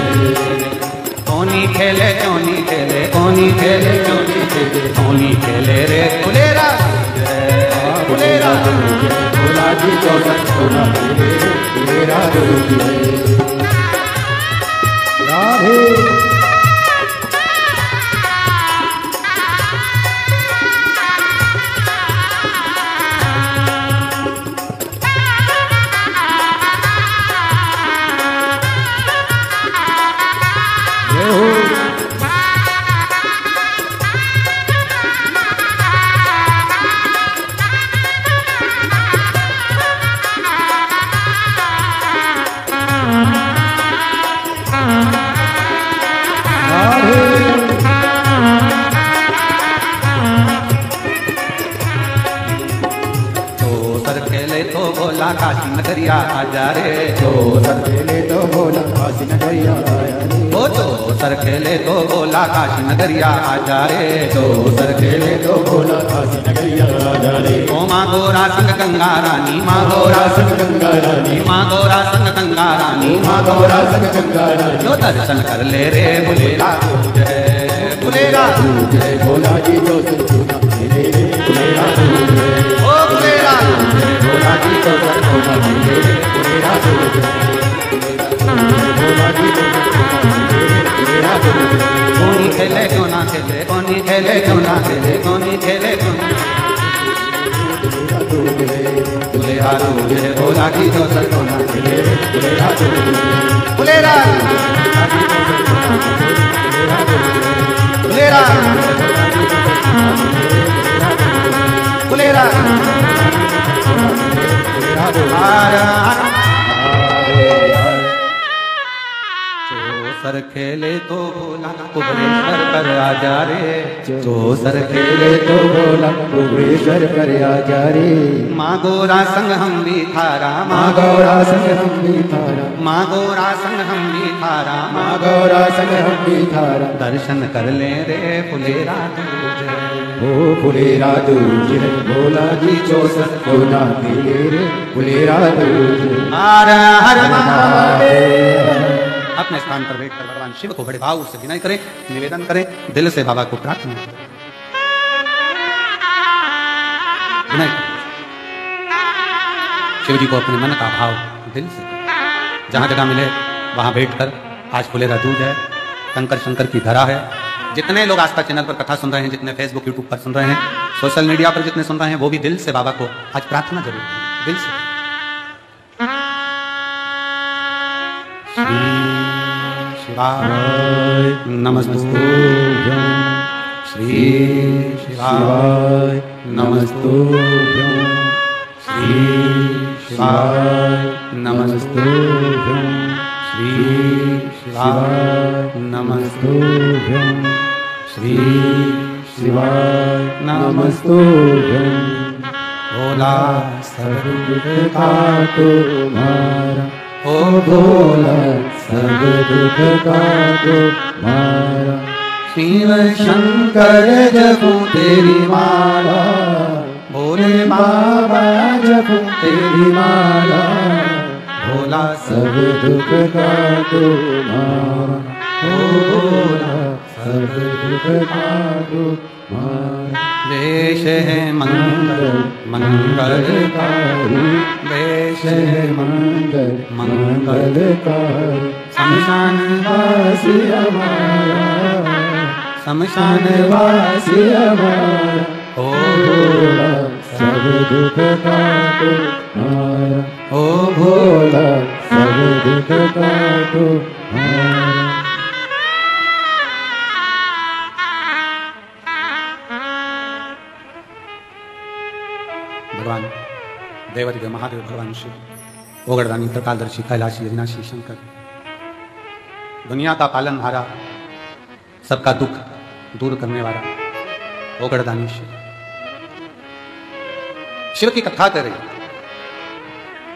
कौनी खेले कौनी खेले, कौनी खेले कौनी खेले, कौनी खेले रे फुलेरा दूज है, फुलेरा दूज है भोला जी चौसर क्यों ना खेले रे, फुलेरा दूज है। राधे भोला काशी नगरिया आ जा रे, चौसर खेले तो भोला काशी नगरिया आया रे, ओ चौसर खेले तो भोला काशी नगरिया आ जा रे, चौसर खेले तो भोला काशी नगरिया आ जा रे। ओ माँ गोरा संग गंगा रानी, माँ गोरा संग गंगा रानी, माँ गोरा संग गंगा रानी, माँ गोरा संग गंगा रानी, जो दर्शन कर ले रे फुलेरा दूज है, फुलेरा दूज है भोला जी चौसर क्यों ना खेले रे, फुलेरा दूज है, ओ फुलेरा भोला जी चौसर क्यों ना खेले रे, फुलेरा दूज है। कोनी खेले क्यों ना खेले, कोनी खेले क्यों ना खेले, कोनी खेले क्यों ना फुलेरा दूजे भोला की जो सर को ना खेले, फुलेरा फुलेरा फुलेरा फुलेरा सर खेले तो भोला कुबेश्वर कर आजा रे, जो सर खेले तो भोला कुबेश्वर कर आजा रे। माँ गोरा संग हम भी थारा, माँ गौरा संग हम भी थारा, माँ गोरा संग हम भी थारा, माँ गौरा संग हम भी थारा। दर्शन कर ले रे फुलेरा दूजे, ओ फुलेरा दूजे भोला जी चौसर को ना मिले रे, फुलेरा दूजे। हर हर महादेव। अपने स्थान पर बैठकर भगवान शिव को बड़े भाव से विनय करें, निवेदन करें, दिल से बाबा को प्रार्थना करें। विनय शिव जी को अपने मन का भाव दिल से, जहां जगह मिले वहां बैठकर, आज फुलेरा दूज है, शंकर शंकर की धरा है। जितने लोग आस्था चैनल पर कथा सुन रहे हैं, जितने फेसबुक यूट्यूब पर सुन रहे हैं, सोशल मीडिया पर जितने सुन रहे हैं, वो भी दिल से बाबा को आज प्रार्थना जरूर करें, दिल से। शिवाय नमस्तुभ्यं, श्री शिवाय नमस्तुभ्यं, श्री शिवाय नमस्तुभ्यं, श्री शिवाय नमस्तुभ्यं, श्री शिवाय नमस्तुभ्यं। भोला सब दुख काटो तुम्हारा, ओ भोला सब दुख काटो मारा। शिव शंकर जपूं तेरी माला, भोले बाबा जपूं तेरी माला, भोला सब दुख काटो मारा, ओ भोला सब दुख काटो मारा। वेश है मंगल मंगलकारी, वेश है मंगल मंगलकारी। शमशान वासी हमारा, शमशान वासी हमारा, ओ भोला सब दुख काटो मारा, ओ भोला सब दुख काटो मारा। भगवान देवाधिदेव महादेव भगवान शिव, ओगड़दानी त्रिकालदर्शी कैलाशी अविनाशी शंकर, दुनिया का पालनहारा, सबका दुख दूर करने वाला ओगड़दानी शिव। शिव की कथा कर रही,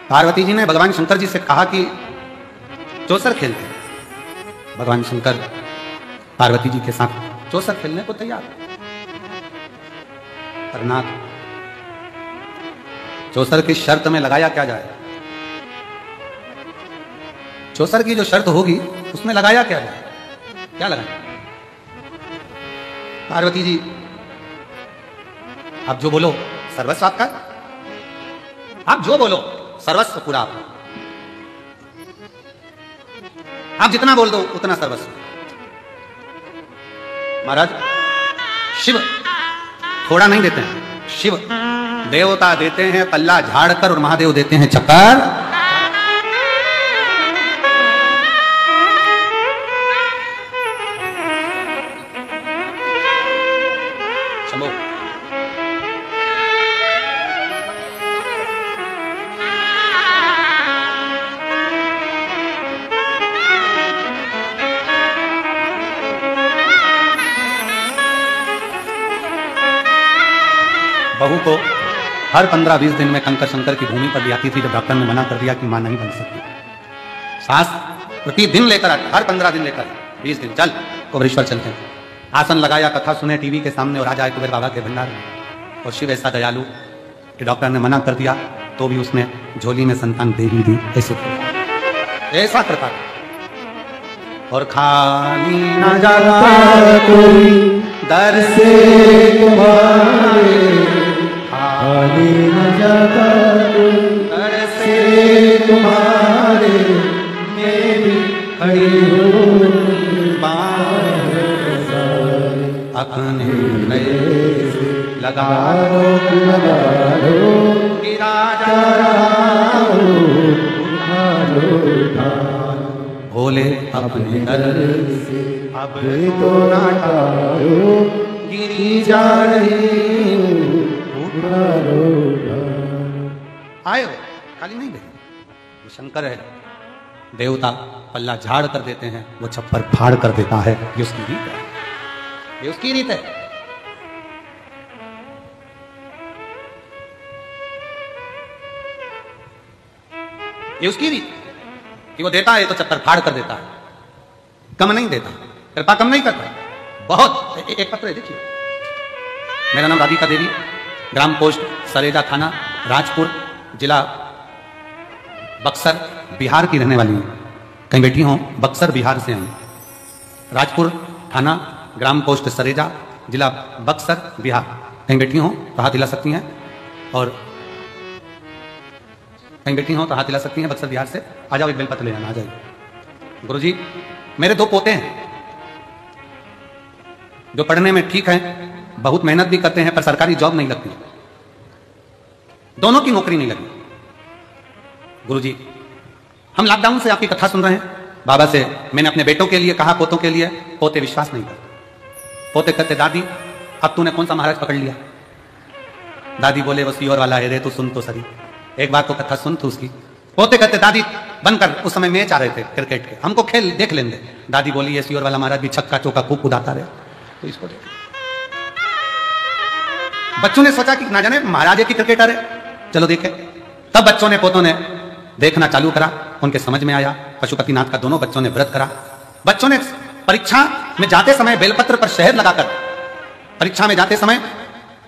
पार्वती जी ने भगवान शंकर जी से कहा कि चौसर खेलते। भगवान शंकर पार्वती जी के साथ चौसर खेलने को तैयार। करनाथ चौसर की शर्त में लगाया क्या जाए, चौसर की जो शर्त होगी उसमें लगाया क्या जाए, क्या लगाए? पार्वती जी आप जो बोलो सर्वस्व आपका, आप जो बोलो सर्वस्व पूरा आपका, आप जितना बोल दो उतना सर्वस्व। महाराज शिव थोड़ा नहीं देते हैं, शिव देवता देते हैं पल्ला झाड़कर और महादेव देते हैं चक्कर। शंभो बहू को हर 15-20 दिन में कंकर शंकर की भूमि पर ले आती थी, जब डॉक्टर ने मना कर दिया कि मां नहीं बन सकती। सास प्रतिदिन लेकर आती, हर 15 दिन लेकर 20 दिन चल कुबेरेश्वर चलते हैं। आसन लगाया, कथा सुने टीवी के सामने और आ जाए कुबेर बाबा के भंडार में। और शिव ऐसा दयालु कि डॉक्टर ने मना कर दिया तो भी उसने झोली में संतान दे ही दी। ऐसा करता और खाली न जाता कोई दर से तुम्हारे, खाली न जाता कोई दर से तुम्हारे। मैं भी अपने लगा लो गिरा भोले अपने दर से अब तो ना टारो गिरी जा रही आए हो खाली नहीं गए। वो शंकर है, देवता पल्ला झाड़ कर देते हैं, वो छप्पर फाड़ कर देता है। ये उसकी रीत है, ये उसकी रीत है। ये उसकी रीत कि वो देता है तो छप्पर फाड़ कर देता है, कम नहीं देता, कृपा कम नहीं करता। बहुत एक पत्र है देखिए। मेरा नाम राधिका देवी, ग्राम पोस्ट सरेजा, थाना राजपुर, जिला बक्सर, बिहार की रहने वाली हूँ। कहीं बैठी हूँ, बक्सर बिहार से हूँ। राजपुर थाना, ग्राम पोस्ट सरेजा, जिला बक्सर, बिहार। कहीं बैठी हूँ तो हाथ हिला सकती हैं, और कहीं बैठी हूँ तो हाथ हिला सकती हैं बक्सर बिहार से। आ जाओ, एक बेलपत्र ले जाना, आ जाइए। गुरुजी, मेरे 2 पोते हैं जो पढ़ने में ठीक हैं, बहुत मेहनत भी करते हैं, पर सरकारी जॉब नहीं लगती, दोनों की नौकरी नहीं लगी। गुरुजी, हम लॉकडाउन से आपकी कथा सुन रहे हैं। बाबा से मैंने अपने बेटों के लिए कहा, पोतों के लिए, पोते विश्वास नहीं करते। पोते कहते दादी अब तूने कौन सा महाराज पकड़ लिया। दादी बोले वो सीहोर वाला है रे, तू सुन तो सही, एक बार तो कथा सुन तू उसकी। पोते कहते दादी बंद कर, उस समय मैच आ रहे थे क्रिकेट के, हमको खेल देख लेंगे। दादी बोली ये सीहोर वाला महाराज भी छक्का चौका खूब उड़ाता रहे, तो इसको देख। बच्चों ने सोचा कि ना जाने महाराज की क्रिकेटर है, चलो देखे। तब बच्चों ने, पोतों ने देखना चालू करा, उनके समझ में आया। पशुपतिनाथ का दोनों बच्चों ने व्रत करा। बच्चों ने परीक्षा में जाते समय बेलपत्र पर शहद लगाकर, परीक्षा में जाते समय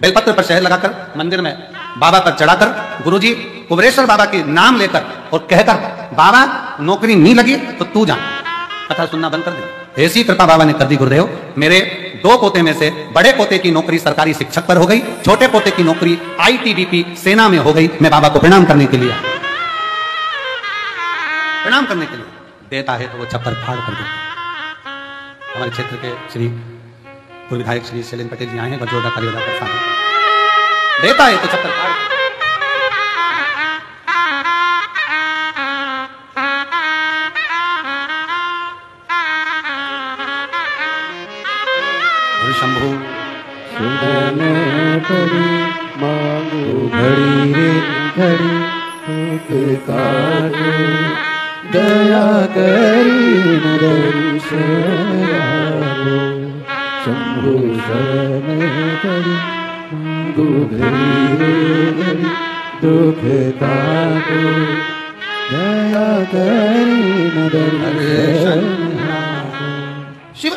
बेलपत्र पर शहद लगाकर मंदिर में बाबा पर चढ़ाकर, गुरुजी कुबरेश्वर बाबा के नाम लेकर और कहकर बाबा नौकरी नहीं लगी तो तू जा, कथा सुनना बंद कर दे। ऐसी कृपा बाबा ने कर दी गुरुदेव। मेरे 2 पोते में से बड़े पोते की नौकरी सरकारी शिक्षक पर हो गई, छोटे पोते की नौकरी आईटीबीपी सेना में हो गई। मैं बाबा को प्रणाम करने के लिए, प्रणाम करने के लिए। देता है तो वो छप्पर फाड़ कर देता है। हमारे क्षेत्र के श्री पूर्व विधायक श्री शैलेंद्र पटेल जी आए हैं, बजरोडा कालीबाजा पर साथ। देता है तो छप्पर फाड़। शंभु सुदन पड़ी मांगो घड़ी रे घड़ी, पुकारो दया करी दर्शनारो। शंभु शरण पड़ी मांगो घड़ी रे घड़ी, दुख काटो दया करी दर्शनारो। शिव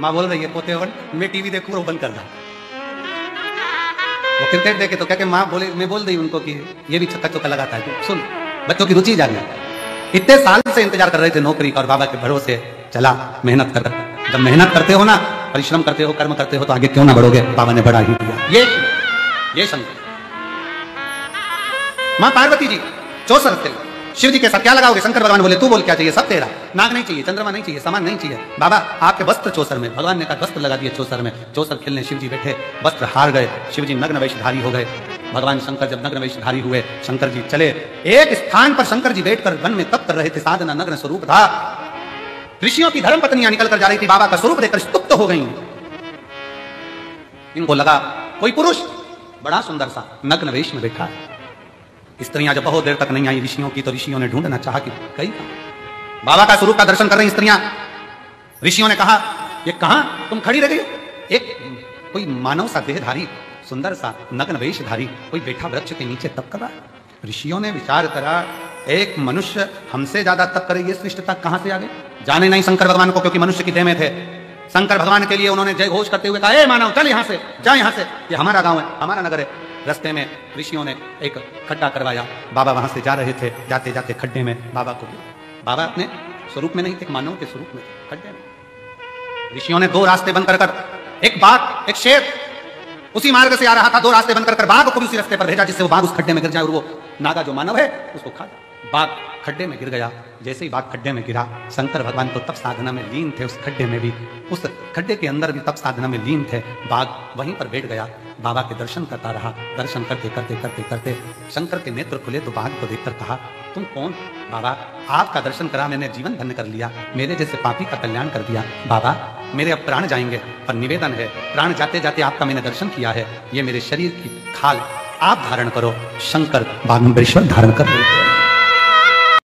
माँ बोल रही है पोते और मैं टीवी देखूं और बंद कर दा। वो क्रिकेट देखे तो क्या के माँ बोले, मैं बोल रही उनको कि ये भी छक्का चौका लगाता है, सुन बच्चों की रुचि जागी। इतने साल से इंतजार कर रहे थे नौकरी का और बाबा के भरोसे चला मेहनत कर। जब मेहनत करते हो ना, परिश्रम करते हो, कर्म करते हो तो आगे क्यों ना बढ़ोगे। बाबा ने बढ़ा ही दिया। ये शंकर माँ पार्वती जी 64 थे, शिव जी के साथ क्या लगाओगे। शंकर भगवान बोले तू बोल क्या चाहिए, सब तेरा, नाग नहीं चाहिए, चंद्रमा नहीं चाहिए, सामान नहीं चाहिए। बाबा आपके वस्त्र चौसर में, भगवान ने कहा वस्त्र लगा दिए चौसर में। चौसर खेलने शिव जी बैठे, वस्त्र हार गए, शिव जी नग्न वेशधारी हो गए। भगवान शंकर जब नग्न वेशधारी हुए, शंकर जी चले एक स्थान पर। शंकर जी बैठकर वन में तप कर रहे थे, साधना नग्न स्वरूप था। ऋषियों की धर्म पत्नियां निकल कर जा रही थी, बाबा का स्वरूप देखकर स्तुप्त हो गई। इनको लगा कोई पुरुष बड़ा सुंदर सा नग्न वेश में बैठा है। स्त्रियां जब बहुत देर तक नहीं आई ऋषियों की, तो ऋषियों ने ढूंढना चाहा कि कहीं बाबा का स्वरूप का दर्शन कर रही स्त्रियां। ऋषियों ने कहा ये कहां तुम खड़ी रह गई। एक कोई मानव सा देहधारी, सुंदर सा नग्न वेशधारी कोई बैठा वृक्ष के नीचे तप कर रहा है। ऋषियों ने विचार करा एक मनुष्य हमसे ज्यादा तप करे, ये श्रेष्ठता कहां से आ गई। जाने नहीं शंकर भगवान को, क्योंकि मनुष्य की देह में थे। शंकर भगवान के लिए उन्होंने जय घोष करते हुए कहा ए मानव चल यहां से, जा यहां से, ये हमारा गांव है, हमारा नगर है। रास्ते में ऋषियों ने एक खड्डा करवाया। बाबा वहां से जा रहे थे, जाते जाते खड्डे में बाबा को, बाबा अपने स्वरूप में नहीं थे, मानव के स्वरूप में थे, खड्डे में। ऋषियों ने दो रास्ते बंद कर, एक बाघ एक शेर उसी मार्ग से आ रहा था, दो रास्ते बंद कर बाघ को भी उसी रास्ते पर भेजा जिससे वो बाघ उस खड्डे में गिर जाए और वो नागा जो मानव है उसको खा जाए। बाघ खड्डे में गिर गया। जैसे ही बाघ खड्डे में गिरा, शंकर भगवान तो तप साधना में लीन थे, उस खड्डे में भी, उस खड्डे के अंदर भी तप साधना में लीन थे। बाघ वहीं पर बैठ गया, बाबा के दर्शन करता रहा। दर्शन करते करते करते करते शंकर के नेत्र खुले तो बाघ को देखकर कहा, तुम कौन? बाबा, आपका दर्शन करा, मैंने जीवन धन्य कर लिया, मेरे जैसे पापी का कल्याण कर दिया। बाबा, मेरे अब प्राण जाएंगे, पर निवेदन है, प्राण जाते जाते आपका मैंने दर्शन किया है, ये मेरे शरीर की खाल आप धारण करो। शंकर बाघ धारण कर